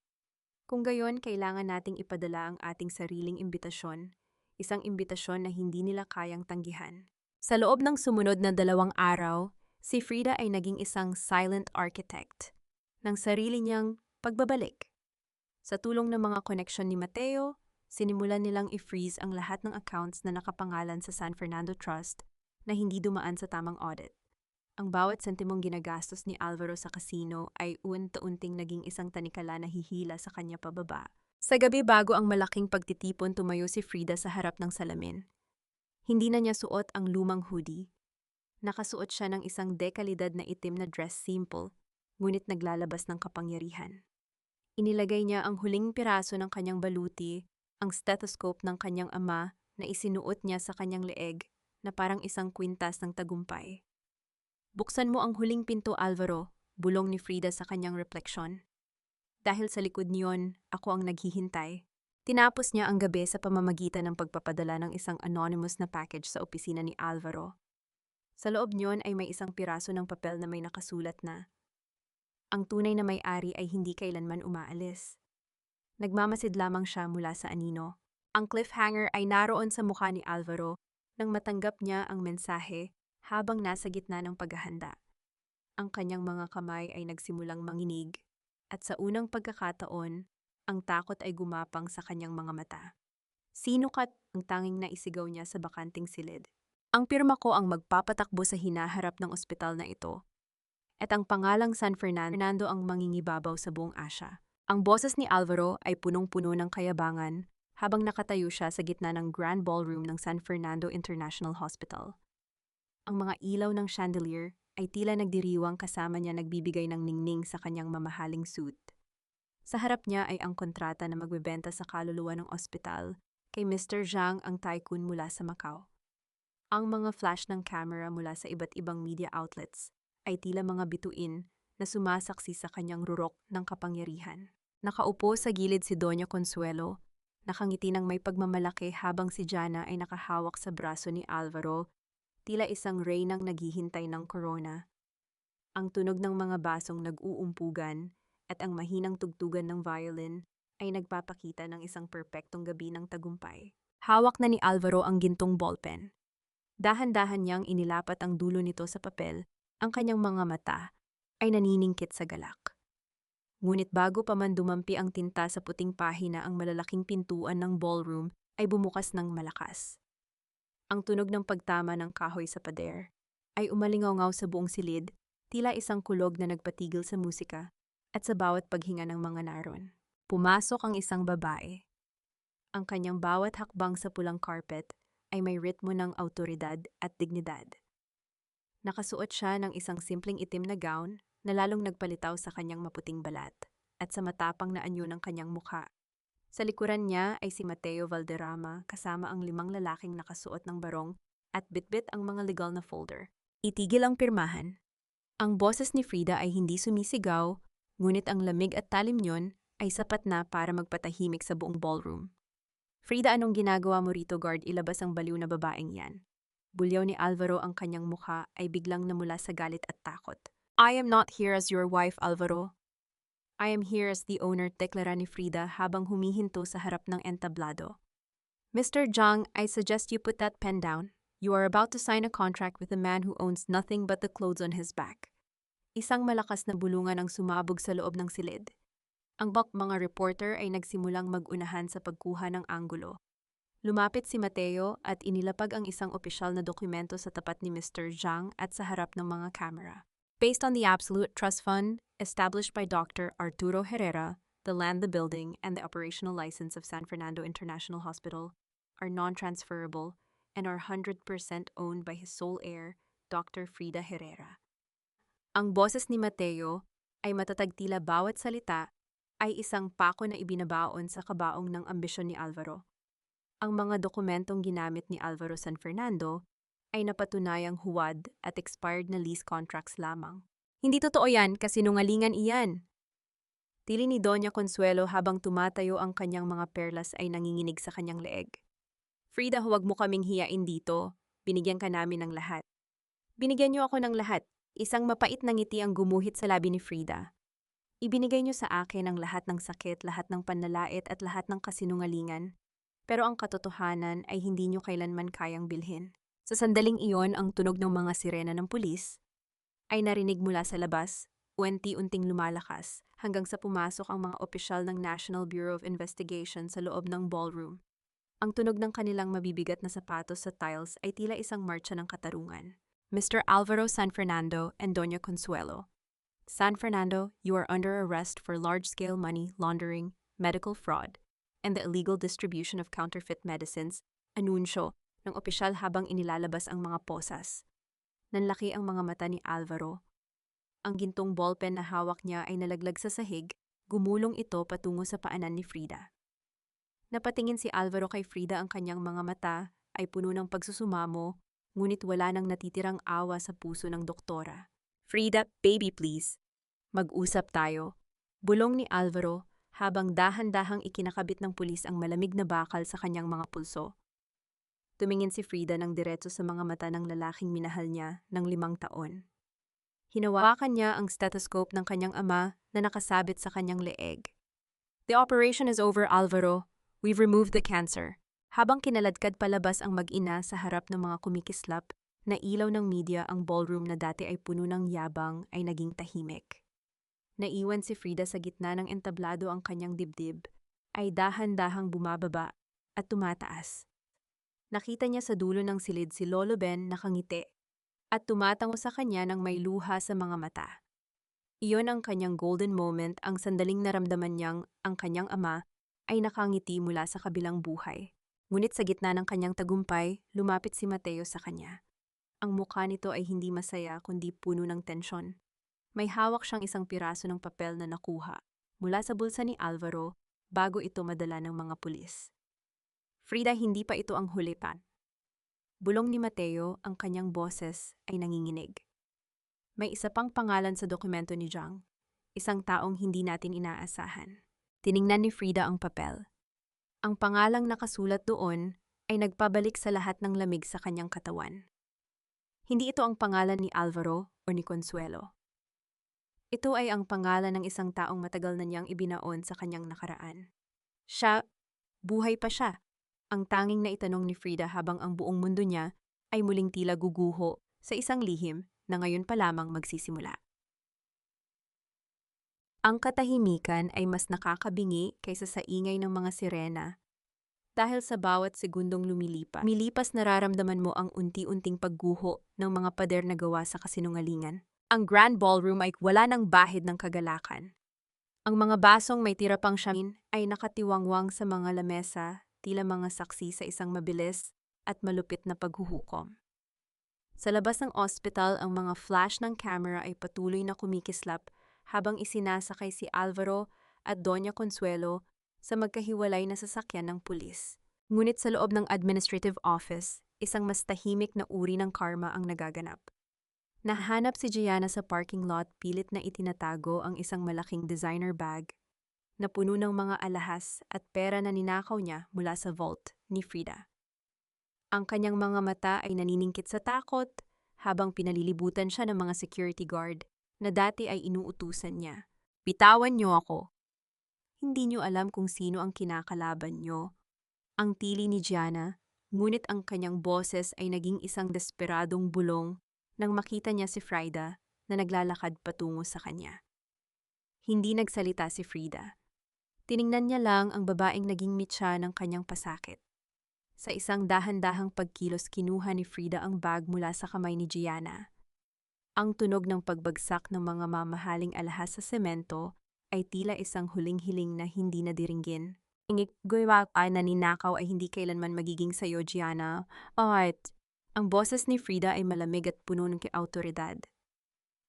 Kung gayon, kailangan nating ipadala ang ating sariling imbitasyon, isang imbitasyon na hindi nila kayang tanggihan. Sa loob ng sumunod na 2 araw, si Frida ay naging isang silent architect ng sarili niyang pagbabalik. Sa tulong ng mga koneksyon ni Mateo, sinimulan nilang i-freeze ang lahat ng accounts na nakapangalan sa San Fernando Trust na hindi dumaan sa tamang audit. Ang bawat sentimong ginagastos ni Alvaro sa kasino ay unti-unting naging isang tanikala na hihila sa kanya pababa. Sa gabi bago ang malaking pagtitipon, tumayo si Frida sa harap ng salamin. Hindi na niya suot ang lumang hoodie. Nakasuot siya ng isang dekalidad na itim na dress, simple, ngunit naglalabas ng kapangyarihan. Inilagay niya ang huling piraso ng kanyang baluti, ang stethoscope ng kanyang ama na isinuot niya sa kanyang leeg na parang isang kwintas ng tagumpay. Buksan mo ang huling pinto, Alvaro, bulong ni Frida sa kanyang refleksyon. Dahil sa likod niyon, ako ang naghihintay. Tinapos niya ang gabi sa pamamagitan ng pagpapadala ng isang anonymous na package sa opisina ni Alvaro. Sa loob niyon ay may isang piraso ng papel na may nakasulat na, ang tunay na may-ari ay hindi kailanman umaalis. Nagmamasid lamang siya mula sa anino. Ang cliffhanger ay naroon sa mukha ni Alvaro nang matanggap niya ang mensahe habang nasa gitna ng paghahanda. Ang kanyang mga kamay ay nagsimulang manginig at sa unang pagkakataon, ang takot ay gumapang sa kanyang mga mata. Sinukat ang tanging naisigaw niya sa bakanting silid. Ang pirma ko ang magpapatakbo sa hinaharap ng ospital na ito. At ang pangalang San Fernando ang mangingibabaw sa buong Asia. Ang boses ni Alvaro ay punong-puno ng kayabangan habang nakatayo siya sa gitna ng Grand Ballroom ng San Fernando International Hospital. Ang mga ilaw ng chandelier ay tila nagdiriwang kasama niya nagbibigay ng ningning sa kanyang mamahaling suit. Sa harap niya ay ang kontrata na magbebenta sa kaluluwa ng ospital kay Mr. Zhang, ang tycoon mula sa Macau. Ang mga flash ng camera mula sa iba't ibang media outlets ay tila mga bituin na sumasaksi sa kanyang rurok ng kapangyarihan. Nakaupo sa gilid si Doña Consuelo, nakangiti ng may pagmamalaki habang si Jana ay nakahawak sa braso ni Alvaro, tila isang reynang naghihintay ng corona. Ang tunog ng mga basong nag-uumpugan at ang mahinang tugtugan ng violin ay nagpapakita ng isang perpektong gabi ng tagumpay. Hawak na ni Alvaro ang gintong ballpen. Dahan-dahan niyang inilapat ang dulo nito sa papel, ang kanyang mga mata ay naniningkit sa galak. Ngunit bago pa man dumampi ang tinta sa puting pahina, ang malalaking pintuan ng ballroom ay bumukas ng malakas. Ang tunog ng pagtama ng kahoy sa pader ay umalingaw sa buong silid, tila isang kulog na nagpatigil sa musika at sa bawat paghinga ng mga naroon. Pumasok ang isang babae. Ang kanyang bawat hakbang sa pulang carpet ay may ritmo ng awtoridad at dignidad. Nakasuot siya ng isang simpleng itim na gown na lalong nagpalitaw sa kanyang maputing balat at sa matapang na anyo ng kanyang mukha. Sa likuran niya ay si Mateo Valderrama kasama ang 5 lalaking nakasuot ng barong at bitbit ang mga legal na folder. Itigil ang pirmahan. Ang boses ni Frida ay hindi sumisigaw, ngunit ang lamig at talim niyon ay sapat na para magpatahimik sa buong ballroom. Frida, anong ginagawa mo rito, guard? Ilabas ang baliw na babaeng yan. Bulyaw ni Alvaro, ang kanyang mukha ay biglang namula sa galit at takot. I am not here as your wife, Alvaro. I am here as the owner, deklara ni Frida habang humihinto sa harap ng entablado. Mr. Zhang, I suggest you put that pen down. You are about to sign a contract with a man who owns nothing but the clothes on his back. Isang malakas na bulungan ang sumabog sa loob ng silid. Ang mga reporter ay nagsimulang mag-unahan sa pagkuha ng anggulo. Lumapit si Mateo at inilapag ang isang opisyal na dokumento sa tapat ni Mr. Zhang at sa harap ng mga kamera. Based on the Absolute Trust Fund, established by Dr. Arturo Herrera, the land, the building, and the operational license of San Fernando International Hospital are non-transferable and are 100% owned by his sole heir, Dr. Frida Herrera. Ang boses ni Mateo ay matatag tila bawat salita ay isang pako na ibinabaon sa kabaong ng ambisyon ni Alvaro. Ang mga dokumentong ginamit ni Alvaro San Fernando ay napatunayang huwad at expired na lease contracts lamang. Hindi totoo yan, kasinungalingan iyan. Tili ni Doña Consuelo habang tumatayo ang kanyang mga perlas ay nanginginig sa kanyang leeg. Frida, huwag mo kaming hiyain dito. Binigyan ka namin ng lahat. Binigyan niyo ako ng lahat. Isang mapait na ngiti ang gumuhit sa labi ni Frida. Ibinigay niyo sa akin ang lahat ng sakit, lahat ng panlalait at lahat ng kasinungalingan. Pero ang katotohanan ay hindi niyo kailanman kayang bilhin. Sa sandaling iyon, ang tunog ng mga sirena ng pulis ay narinig mula sa labas, unti-unting lumalakas, hanggang sa pumasok ang mga opisyal ng National Bureau of Investigation sa loob ng ballroom. Ang tunog ng kanilang mabibigat na sapatos sa tiles ay tila isang marcha ng katarungan. Mr. Alvaro San Fernando and Doña Consuelo. San Fernando, you are under arrest for large-scale money laundering, medical fraud, and the illegal distribution of counterfeit medicines, anunsyo ng opisyal habang inilalabas ang mga posas. Nanlaki ang mga mata ni Alvaro. Ang gintong ballpen na hawak niya ay nalaglag sa sahig, gumulong ito patungo sa paanan ni Frida. Napatingin si Alvaro kay Frida, ang kanyang mga mata ay puno ng pagsusumamo, ngunit wala nang natitirang awa sa puso ng doktora. Frida, baby please. Mag-usap tayo. Bulong ni Alvaro habang dahan-dahang ikinakabit ng pulis ang malamig na bakal sa kanyang mga pulso. Tumingin si Frida ng diretso sa mga mata ng lalaking minahal niya ng 5 taon. Hinawakan niya ang stethoscope ng kanyang ama na nakasabit sa kanyang leeg. The operation is over, Alvaro. We've removed the cancer. Habang kinaladkad palabas ang mag-ina sa harap ng mga kumikislap na ilaw ng media, ang ballroom na dati ay puno ng yabang ay naging tahimik. Naiwan si Frida sa gitna ng entablado, ang kanyang dibdib ay dahan-dahang bumababa at tumataas. Nakita niya sa dulo ng silid si Lolo Ben nakangiti at tumatango sa kanya ng may luha sa mga mata. Iyon ang kanyang golden moment, ang sandaling naramdaman niyang ang kanyang ama ay nakangiti mula sa kabilang buhay. Ngunit sa gitna ng kanyang tagumpay, lumapit si Mateo sa kanya. Ang mukha nito ay hindi masaya kundi puno ng tensyon. May hawak siyang isang piraso ng papel na nakuha mula sa bulsa ni Alvaro bago ito madala ng mga pulis. Frida, hindi pa ito ang huli pa. Bulong ni Mateo, ang kanyang boses ay nanginginig. May isa pang pangalan sa dokumento ni Zhang, isang taong hindi natin inaasahan. Tiningnan ni Frida ang papel. Ang pangalang nakasulat doon ay nagpabalik sa lahat ng lamig sa kanyang katawan. Hindi ito ang pangalan ni Alvaro o ni Consuelo. Ito ay ang pangalan ng isang taong matagal na niyang ibinaon sa kanyang nakaraan. Siya, buhay pa siya. Ang tanging na itanong ni Frida habang ang buong mundo niya ay muling tila guguho sa isang lihim na ngayon pa lamang magsisimula. Ang katahimikan ay mas nakakabingi kaysa sa ingay ng mga sirena. Dahil sa bawat segundong lumilipas nararamdaman mo ang unti-unting pagguho ng mga pader na gawa sa kasinungalingan. Ang grand ballroom ay wala ng bahid ng kagalakan. Ang mga basong may tira pang shamin ay nakatiwangwang sa mga lamesa, tila mga saksi sa isang mabilis at malupit na paghuhukom. Sa labas ng ospital, ang mga flash ng camera ay patuloy na kumikislap habang isinasakay si Alvaro at Doña Consuelo sa magkahiwalay na sasakyan ng pulis. Ngunit sa loob ng administrative office, isang mas tahimik na uri ng karma ang nagaganap. Nahanap si Gianna sa parking lot, pilit na itinatago ang isang malaking designer bag na puno ng mga alahas at pera na ninakaw niya mula sa vault ni Frida. Ang kanyang mga mata ay naniningkit sa takot habang pinalilibutan siya ng mga security guard na dati ay inuutusan niya. Bitawan niyo ako. Hindi niyo alam kung sino ang kinakalaban niyo. Ang tili ni Gianna, ngunit ang kanyang boses ay naging isang desperadong bulong nang makita niya si Frida na naglalakad patungo sa kanya. Hindi nagsalita si Frida. Tiningnan niya lang ang babaeng naging mitya ng kanyang pasakit. Sa isang dahan-dahang pagkilos kinuha ni Frida ang bag mula sa kamay ni Gianna. Ang tunog ng pagbagsak ng mga mamahaling alahas sa semento ay tila isang huling-hiling na hindi nadiringgin. Ingiguywa ay naninakaw ay hindi kailanman magiging sayo, Gianna. Alright. Ang boses ni Frida ay malamig at puno ng autoridad.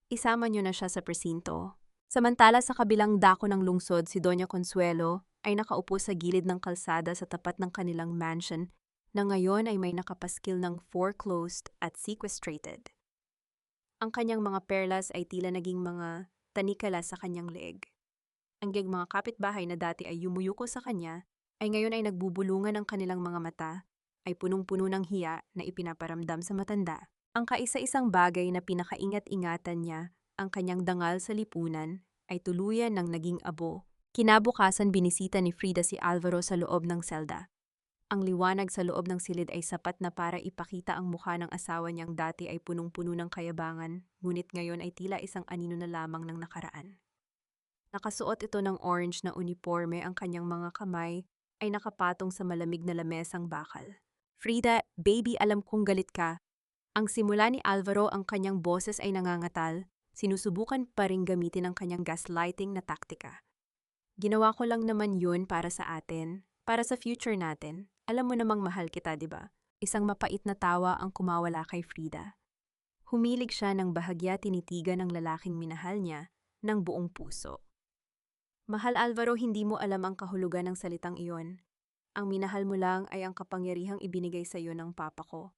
Isama niyo na siya sa presinto. Samantala sa kabilang dako ng lungsod, si Doña Consuelo ay nakaupo sa gilid ng kalsada sa tapat ng kanilang mansion na ngayon ay may nakapaskil ng foreclosed at sequestrated. Ang kanyang mga perlas ay tila naging mga tanikala sa kanyang leeg. Ang mga kapitbahay na dati ay yumuyuko sa kanya ay ngayon ay nagbubulungan ng kanilang mga mata, ay punong-puno ng hiya na ipinaparamdam sa matanda. Ang kaisa-isang bagay na pinakaingat-ingatan niya, ang kanyang dangal sa lipunan, ay tuluyan ng naging abo. Kinabukasan binisita ni Frida si Alvaro sa loob ng selda. Ang liwanag sa loob ng silid ay sapat na para ipakita ang mukha ng asawa niyang dati ay punong-puno ng kayabangan, ngunit ngayon ay tila isang anino na lamang ng nakaraan. Nakasuot ito ng orange na uniforme, ang kanyang mga kamay ay nakapatong sa malamig na lamesang bakal. Frida, baby, alam kong galit ka. Ang simula ni Alvaro, ang kanyang boses ay nangangatal, sinusubukan pa ring gamitin ang kanyang gaslighting na taktika. Ginawa ko lang naman yun para sa atin, para sa future natin. Alam mo namang mahal kita, di ba? Isang mapait na tawa ang kumawala kay Frida. Humilig siya ng bahagya tinitigan ng lalaking minahal niya ng buong puso. Mahal Alvaro, hindi mo alam ang kahulugan ng salitang iyon. Ang minahal mo lang ay ang kapangyarihang ibinigay sa iyo ng papa ko.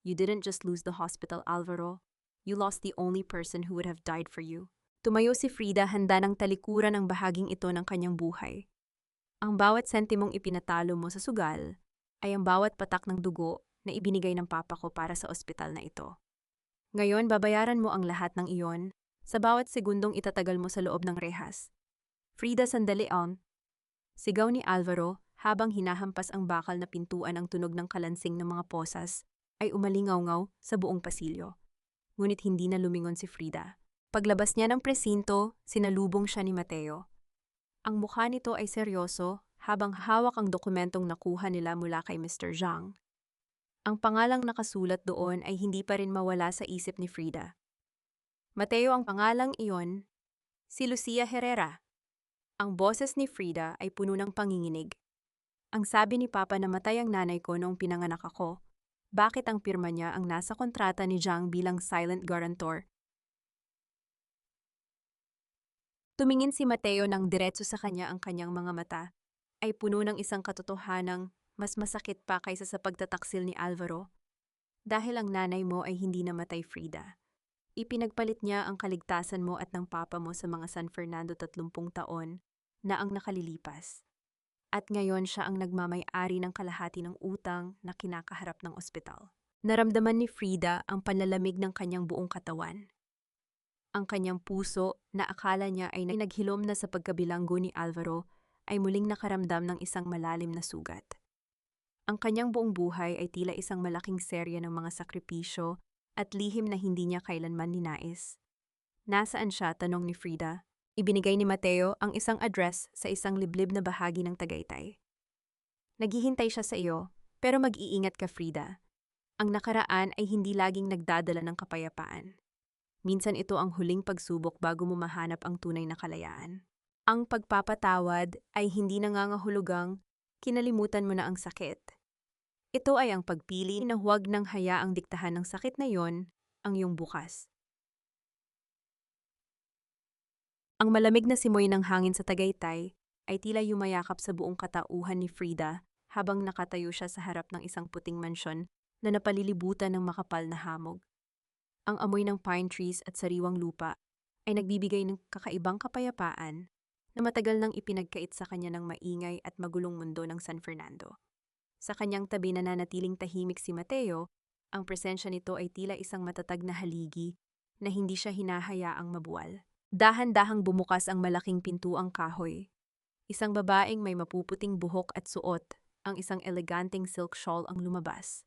You didn't just lose the hospital, Alvaro. You lost the only person who would have died for you. Tumayo si Frida, handa ng talikuran ang bahaging ito ng kanyang buhay. Ang bawat sentimong ipinatalo mo sa sugal ay ang bawat patak ng dugo na ibinigay ng papa ko para sa ospital na ito. Ngayon, babayaran mo ang lahat ng iyon sa bawat segundong itatagal mo sa loob ng rehas. Frida, sandali on. Sigaw ni Alvaro habang hinahampas ang bakal na pintuan. Ang tunog ng kalansing ng mga posas ay umalingaw-ngaw sa buong pasilyo. Ngunit hindi na lumingon si Frida. Paglabas niya ng presinto, sinalubong siya ni Mateo. Ang mukha nito ay seryoso habang hawak ang dokumentong nakuha nila mula kay Mr. Zhang. Ang pangalang nakasulat doon ay hindi pa rin mawala sa isip ni Frida. Mateo, ang pangalang iyon, si Lucia Herrera. Ang boses ni Frida ay puno ng panginginig. Ang sabi ni Papa na namatay ang nanay ko noong pinanganak ako. Bakit ang pirma niya ang nasa kontrata ni Zhang bilang silent guarantor? Tumingin si Mateo ng diretso sa kanya, ang kanyang mga mata ay puno ng isang katotohanang mas masakit pa kaysa sa pagtataksil ni Alvaro. Dahil ang nanay mo ay hindi namatay, Frida. Ipinagpalit niya ang kaligtasan mo at ng papa mo sa mga San Fernando 30 taon na ang nakalilipas. At ngayon siya ang nagmamay-ari ng kalahati ng utang na kinakaharap ng ospital. Naramdaman ni Frida ang panlalamig ng kanyang buong katawan. Ang kanyang puso na akala niya ay naghilom na sa pagkabilanggo ni Alvaro ay muling nakaramdam ng isang malalim na sugat. Ang kanyang buong buhay ay tila isang malaking serya ng mga sakripisyo at lihim na hindi niya kailanman ninais. Nasaan siya? Tanong ni Frida. Ibinigay ni Mateo ang isang address sa isang liblib na bahagi ng Tagaytay. Naghihintay siya sa iyo, pero mag-iingat ka, Frida. Ang nakaraan ay hindi laging nagdadala ng kapayapaan. Minsan ito ang huling pagsubok bago mo mahanap ang tunay na kalayaan. Ang pagpapatawad ay hindi nangangahulugang kinalimutan mo na ang sakit. Ito ay ang pagpili na huwag nang hayaang diktahan ng sakit na yon ang iyong bukas. Ang malamig na simoy ng hangin sa Tagaytay ay tila yumayakap sa buong katauhan ni Frida habang nakatayo siya sa harap ng isang puting mansyon na napalilibutan ng makapal na hamog. Ang amoy ng pine trees at sariwang lupa ay nagbibigay ng kakaibang kapayapaan na matagal nang ipinagkait sa kanya ng maingay at magulong mundo ng San Fernando. Sa kanyang tabi nananatiling tahimik si Mateo, ang presensya nito ay tila isang matatag na haligi na hindi siya hinahayaang mabuwal. Dahan-dahang bumukas ang malaking pintuang kahoy. Isang babaeng may mapuputing buhok at suot, ang isang eleganteng silk shawl ang lumabas.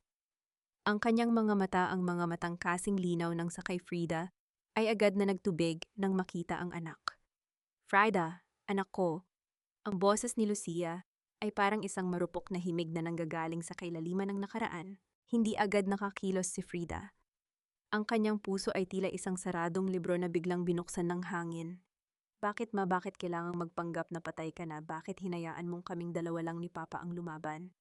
Ang kanyang mga mata, ang mga matang kasing linaw ng sa kay Frida, ay agad na nagtubig nang makita ang anak. Frida, anak ko, ang boses ni Lucia ay parang isang marupok na himig na nanggagaling sa kailaliman ng nakaraan. Hindi agad nakakilos si Frida. Ang kanyang puso ay tila isang saradong libro na biglang binuksan ng hangin. Bakit kailangang magpanggap na patay ka na? Bakit hinayaan mong kaming dalawa lang ni Papa ang lumaban?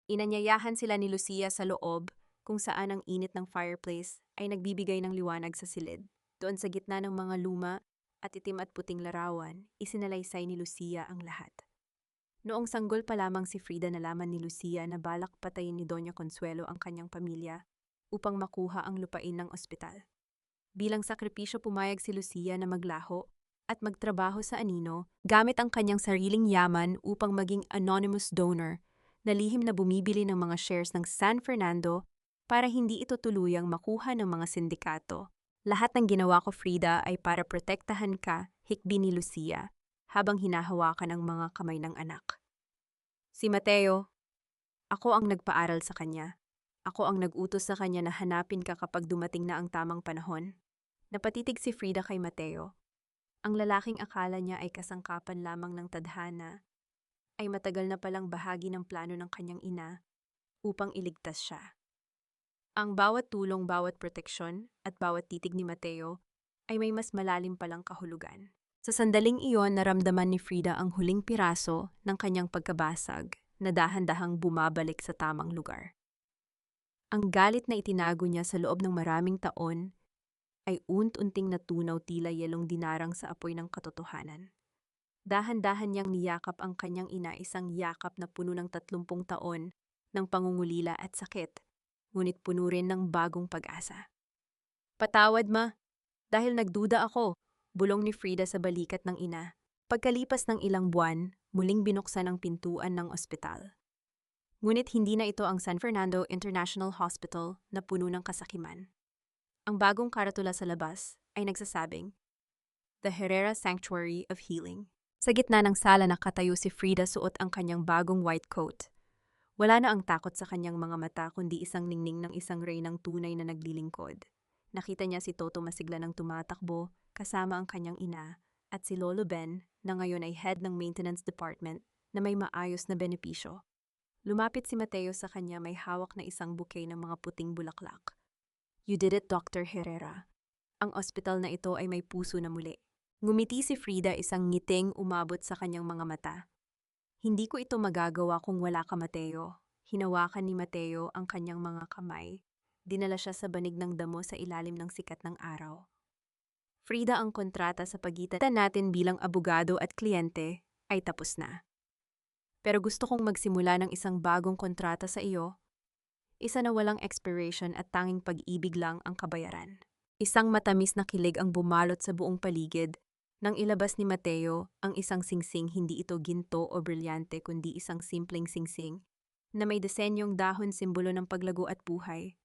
Inanyayahan sila ni Lucia sa loob, kung saan ang init ng fireplace ay nagbibigay ng liwanag sa silid. Doon sa gitna ng mga luma at itim at puting larawan, isinalaysay ni Lucia ang lahat. Noong sanggol pa lamang si Frida nalaman ni Lucia na balak patayin ni Doña Consuelo ang kanyang pamilya upang makuha ang lupain ng ospital. Bilang sakripisyo pumayag si Lucia na maglaho at magtrabaho sa anino gamit ang kanyang sariling yaman upang maging anonymous donor na lihim na bumibili ng mga shares ng San Fernando para hindi ito tuluyang makuha ng mga sindikato. Lahat ng ginawa ko, Frida, ay para protektahan ka, hikbi ni Lucia, habang hinahawakan ang mga kamay ng anak. Si Mateo, ako ang nagpaaral sa kanya. Ako ang nag-utos sa kanya na hanapin ka kapag dumating na ang tamang panahon. Napatitig si Frida kay Mateo. Ang lalaking akala niya ay kasangkapan lamang ng tadhana, ay matagal na palang bahagi ng plano ng kanyang ina upang iligtas siya. Ang bawat tulong, bawat proteksyon, at bawat titig ni Mateo ay may mas malalim palang kahulugan. Sa sandaling iyon, naramdaman ni Frida ang huling piraso ng kanyang pagkabasag na dahan-dahang bumabalik sa tamang lugar. Ang galit na itinago niya sa loob ng maraming taon ay unti-unting natunaw tila yelong dinarang sa apoy ng katotohanan. Dahan-dahan niyang niyakap ang kanyang ina, isang yakap na puno ng 30 taon ng pangungulila at sakit, ngunit puno rin ng bagong pag-asa. Patawad, ma, dahil nagduda ako, bulong ni Frida sa balikat ng ina. Pagkalipas ng ilang buwan, muling binuksan ang pintuan ng ospital. Ngunit hindi na ito ang San Fernando International Hospital na puno ng kasakiman. Ang bagong karatula sa labas ay nagsasabing, The Herrera Sanctuary of Healing. Sa gitna ng sala nakatayo si Frida, suot ang kanyang bagong white coat. Wala na ang takot sa kanyang mga mata kundi isang ningning ng isang reynang tunay na naglilingkod. Nakita niya si Toto masigla ng tumatakbo kasama ang kanyang ina at si Lolo Ben na ngayon ay head ng maintenance department na may maayos na benepisyo. Lumapit si Mateo sa kanya, may hawak na isang bouquet ng mga puting bulaklak. You did it, Dr. Herrera. Ang ospital na ito ay may puso na muli. Ngumiti si Frida, isang ngiting umabot sa kanyang mga mata. Hindi ko ito magagawa kung wala ka, Mateo. Hinawakan ni Mateo ang kanyang mga kamay. Dinala siya sa banig ng damo sa ilalim ng sikat ng araw. Frida, ang kontrata sa pagitan natin bilang abogado at kliyente ay tapos na. Pero gusto kong magsimula ng isang bagong kontrata sa iyo. Isa na walang expiration at tanging pag-ibig lang ang kabayaran. Isang matamis na kilig ang bumalot sa buong paligid nang ilabas ni Mateo ang isang singsing, hindi ito ginto o brilyante kundi isang simpleng singsing na may disenyong dahon, simbolo ng paglago at buhay.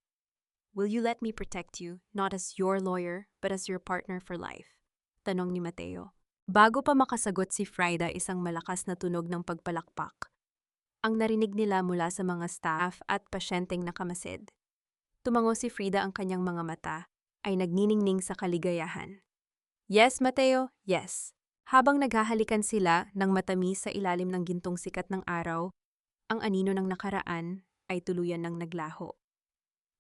Will you let me protect you, not as your lawyer, but as your partner for life? Tanong ni Mateo. Bago pa makasagot si Frida, isang malakas na tunog ng pagpalakpak ang narinig nila mula sa mga staff at pasyenteng nakamasid. Tumango si Frida, ang kanyang mga mata ay nagniningning sa kaligayahan. Yes, Mateo, yes. Habang naghahalikan sila ng matamis sa ilalim ng gintong sikat ng araw, ang anino ng nakaraan ay tuluyan ng naglaho.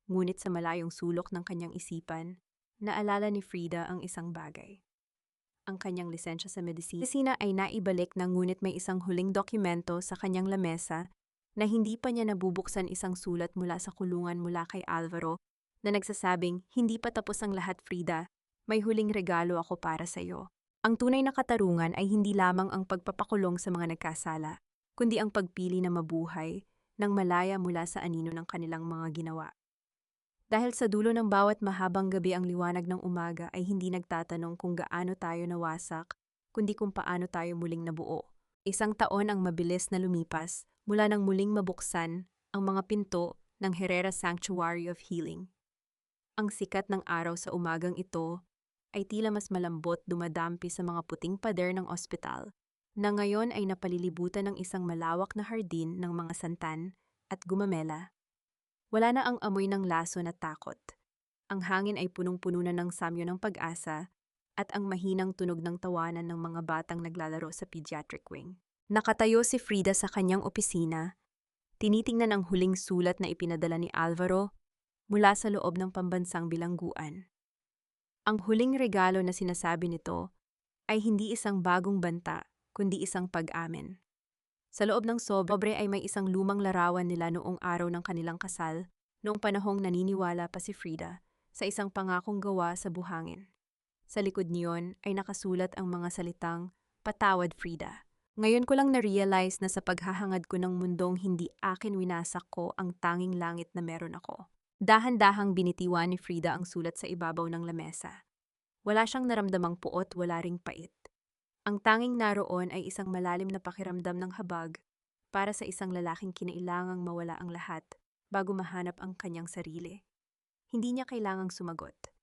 Ngunit sa malayong sulok ng kanyang isipan, naalala ni Frida ang isang bagay. Ang kanyang lisensya sa medisina ay naibalik na, ngunit may isang huling dokumento sa kanyang lamesa na hindi pa niya nabubuksan, isang sulat mula sa kulungan mula kay Alvaro na nagsasabing, hindi pa tapos ang lahat, Frida. May huling regalo ako para sa iyo. Ang tunay na katarungan ay hindi lamang ang pagpapakulong sa mga nagkasala, kundi ang pagpili na mabuhay nang malaya mula sa anino ng kanilang mga ginawa. Dahil sa dulo ng bawat mahabang gabi, ang liwanag ng umaga ay hindi nagtatanong kung gaano tayo nawasak, kundi kung paano tayo muling nabuo. Isang taon ang mabilis na lumipas mula nang muling mabuksan ang mga pinto ng Herrera Sanctuary of Healing. Ang sikat ng araw sa umagang ito ay tila mas malambot, dumadampi sa mga puting pader ng ospital, na ngayon ay napalilibutan ng isang malawak na hardin ng mga santan at gumamela. Wala na ang amoy ng lason at takot. Ang hangin ay punong-puno na ng samyo ng pag-asa at ang mahinang tunog ng tawanan ng mga batang naglalaro sa pediatric wing. Nakatayo si Frida sa kanyang opisina, tinitingnan ang huling sulat na ipinadala ni Alvaro mula sa loob ng pambansang bilangguan. Ang huling regalo na sinasabi nito ay hindi isang bagong banta, kundi isang pag-amin. Sa loob ng sobre ay may isang lumang larawan nila noong araw ng kanilang kasal, noong panahong naniniwala pa si Frida sa isang pangakong gawa sa buhangin. Sa likod niyon ay nakasulat ang mga salitang, "Patawad, Frida." Ngayon ko lang na-realize na sa paghahangad ko ng mundong hindi akin winasak ko ang tanging langit na meron ako. Dahan-dahang binitiwan ni Frida ang sulat sa ibabaw ng lamesa. Wala siyang naramdamang puot, wala ring pait. Ang tanging naroon ay isang malalim na pakiramdam ng habag para sa isang lalaking kinailangang mawala ang lahat bago mahanap ang kanyang sarili. Hindi niya kailangang sumagot.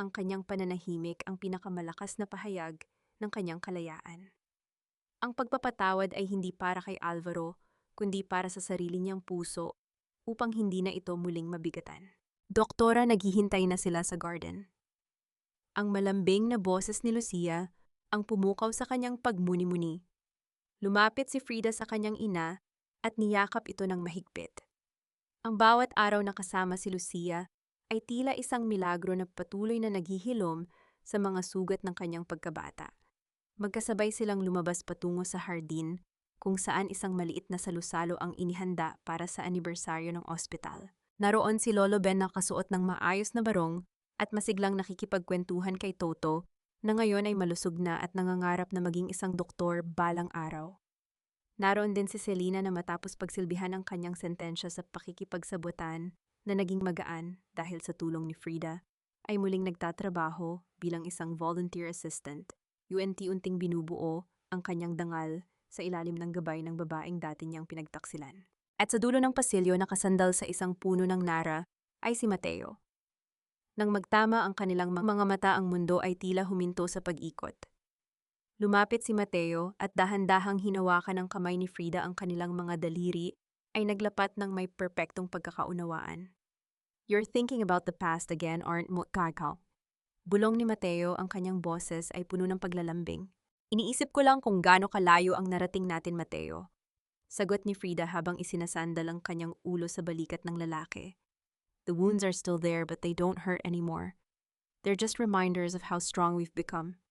Ang kanyang pananahimik ang pinakamalakas na pahayag ng kanyang kalayaan. Ang pagpapatawad ay hindi para kay Alvaro, kundi para sa sarili niyang puso upang hindi na ito muling mabigatan. Doktora, naghihintay na sila sa garden. Ang malambing na boses ni Lucia ang pumukaw sa kanyang pagmuni-muni. Lumapit si Frida sa kanyang ina at niyakap ito ng mahigpit. Ang bawat araw na kasama si Lucia ay tila isang milagro na patuloy na naghihilom sa mga sugat ng kanyang pagkabata. Magkasabay silang lumabas patungo sa hardin kung saan isang maliit na salusalo ang inihanda para sa anibersaryo ng ospital. Naroon si Lolo Ben na kasuot ng maayos na barong at masiglang nakikipagkwentuhan kay Toto na ngayon ay malusog na at nangangarap na maging isang doktor balang araw. Naroon din si Selena na matapos pagsilbihan ang kanyang sentensya sa pakikipagsabutan na naging magaan dahil sa tulong ni Frida, ay muling nagtatrabaho bilang isang volunteer assistant. Unti-unting binubuo ang kanyang dangal sa ilalim ng gabay ng babaeng dati niyang pinagtaksilan. At sa dulo ng pasilyo nakasandal sa isang puno ng nara ay si Mateo. Nang magtama ang kanilang mga mata, ang mundo ay tila huminto sa pag-ikot. Lumapit si Mateo at dahan-dahang hinawakan ng kamay ni Frida ang kanilang mga daliri ay naglapat ng may perpektong pagkakaunawaan. "You're thinking about the past again, aren't mo, Kakao?" Bulong ni Mateo, ang kanyang boses ay puno ng paglalambing. "Iniisip ko lang kung gaano kalayo ang narating natin, Mateo." Sagot ni Frida habang isinasandal ang kanyang ulo sa balikat ng lalaki. "The wounds are still there but they don't hurt anymore. They're just reminders of how strong we've become.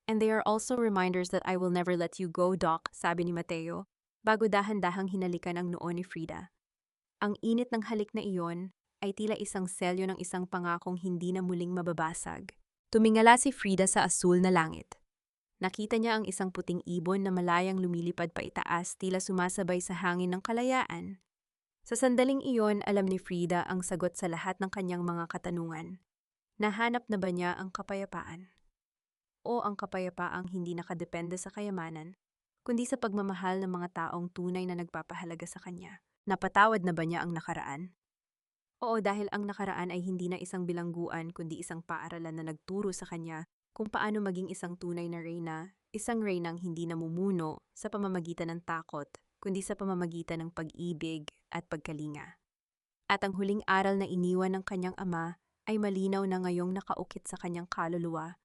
And they are also reminders that I will never let you go, Doc," sabi ni Mateo, bago dahan-dahang hinalikan ang noo ni Frida. Ang init ng halik na iyon ay tila isang selyo ng isang pangakong hindi na muling mababasag. Tumingala si Frida sa asul na langit. Nakita niya ang isang puting ibon na malayang lumilipad pa itaas, tila sumasabay sa hangin ng kalayaan. Sa sandaling iyon, alam ni Frida ang sagot sa lahat ng kanyang mga katanungan. Nahanap na ba niya ang kapayapaan? O ang kapayapaang hindi nakadepende sa kayamanan, kundi sa pagmamahal ng mga taong tunay na nagpapahalaga sa kanya? Napatawad na ba niya ang nakaraan? Oo, dahil ang nakaraan ay hindi na isang bilangguan kundi isang paaralan na nagturo sa kanya kung paano maging isang tunay na reyna, isang reynang hindi namumuno sa pamamagitan ng takot, kundi sa pamamagitan ng pag-ibig at pagkalinga. At ang huling aral na iniwan ng kanyang ama ay malinaw na ngayong nakaukit sa kanyang kaluluwa.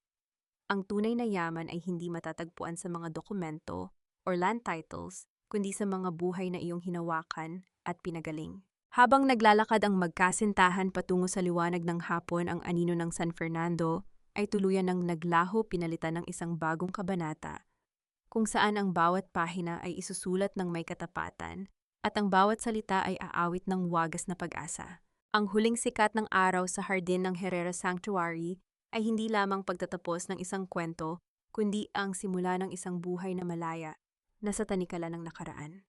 Ang tunay na yaman ay hindi matatagpuan sa mga dokumento or land titles, kundi sa mga buhay na iyong hinawakan at pinagaling. Habang naglalakad ang magkasintahan patungo sa liwanag ng hapon, ang anino ng San Fernando ay tuluyan ng naglaho, pinalitan ng isang bagong kabanata, kung saan ang bawat pahina ay isusulat ng may katapatan at ang bawat salita ay aawit ng wagas na pag-asa. Ang huling sikat ng araw sa hardin ng Herrera Sanctuary ay hindi lamang pagtatapos ng isang kwento, kundi ang simula ng isang buhay na malaya na sa tanikala ng nakaraan.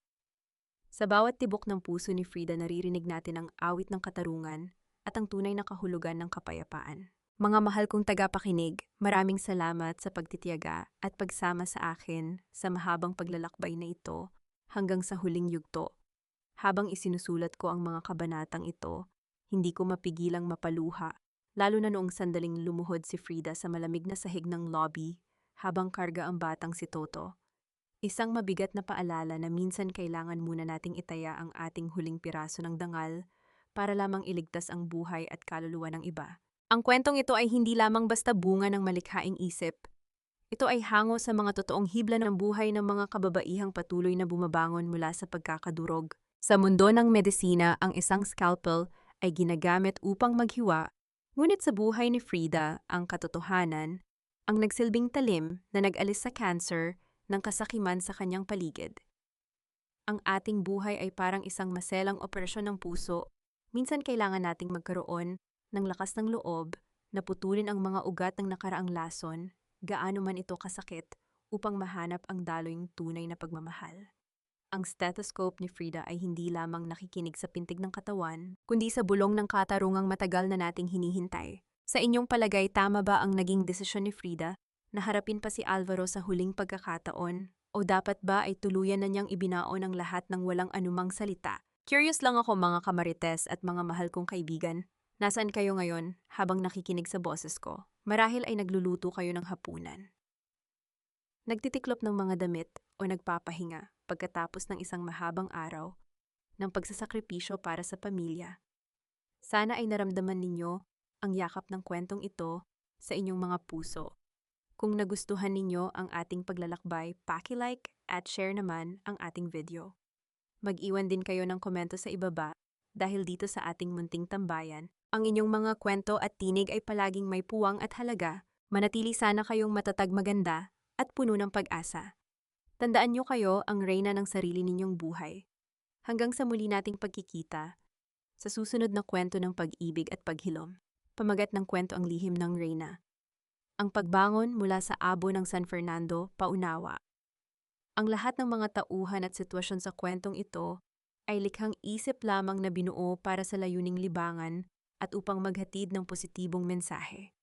Sa bawat tibok ng puso ni Frida, naririnig natin ang awit ng katarungan at ang tunay na kahulugan ng kapayapaan. Mga mahal kong tagapakinig, maraming salamat sa pagtitiyaga at pagsama sa akin sa mahabang paglalakbay na ito hanggang sa huling yugto. Habang isinusulat ko ang mga kabanatang ito, hindi ko mapigilang mapaluha, lalo na noong sandaling lumuhod si Frida sa malamig na sahig ng lobby habang karga ang batang si Toto. Isang mabigat na paalala na minsan kailangan muna nating itaya ang ating huling piraso ng dangal para lamang iligtas ang buhay at kaluluwa ng iba. Ang kwentong ito ay hindi lamang basta bunga ng malikhaing isip. Ito ay hango sa mga totoong hibla ng buhay ng mga kababaihang patuloy na bumabangon mula sa pagkakadurog. Sa mundo ng medisina, ang isang scalpel ay ginagamit upang maghiwa, ngunit sa buhay ni Frida, ang katotohanan, ang nagsilbing talim na nag-alis sa cancer ng kasakiman sa kanyang paligid. Ang ating buhay ay parang isang maselang operasyon ng puso. Minsan kailangan nating magkaroon ng lakas ng loob na putulin ang mga ugat ng nakaraang lason, gaano man ito kasakit, upang mahanap ang daloy tunay na pagmamahal. Ang stethoscope ni Frida ay hindi lamang nakikinig sa pintig ng katawan, kundi sa bulong ng katarungang matagal na nating hinihintay. Sa inyong palagay, tama ba ang naging desisyon ni Frida na harapin pa si Alvaro sa huling pagkakataon? O dapat ba ay tuluyan na niyang ibinaon ang lahat ng walang anumang salita? Curious lang ako mga kamarites at mga mahal kong kaibigan. Nasaan kayo ngayon habang nakikinig sa boses ko? Marahil ay nagluluto kayo ng hapunan. Nagtitiklop ng mga damit o nagpapahinga pagkatapos ng isang mahabang araw ng pagsasakripisyo para sa pamilya. Sana ay naramdaman ninyo ang yakap ng kwentong ito sa inyong mga puso. Kung nagustuhan ninyo ang ating paglalakbay, paki-like at share naman ang ating video. Mag-iwan din kayo ng komento sa ibaba dahil dito sa ating munting tambayan, ang inyong mga kwento at tinig ay palaging may puwang at halaga. Manatili sana kayong matatag, maganda at puno ng pag-asa. Tandaan nyo kayo ang reyna ng sarili ninyong buhay. Hanggang sa muli nating pagkikita, sa susunod na kwento ng pag-ibig at paghilom. Pamagat ng kwento ang lihim ng reyna. Ang pagbangon mula sa abo ng San Fernando, paunawa. Ang lahat ng mga tauhan at sitwasyon sa kwentong ito ay likhang isip lamang na binuo para sa layuning libangan at upang maghatid ng positibong mensahe.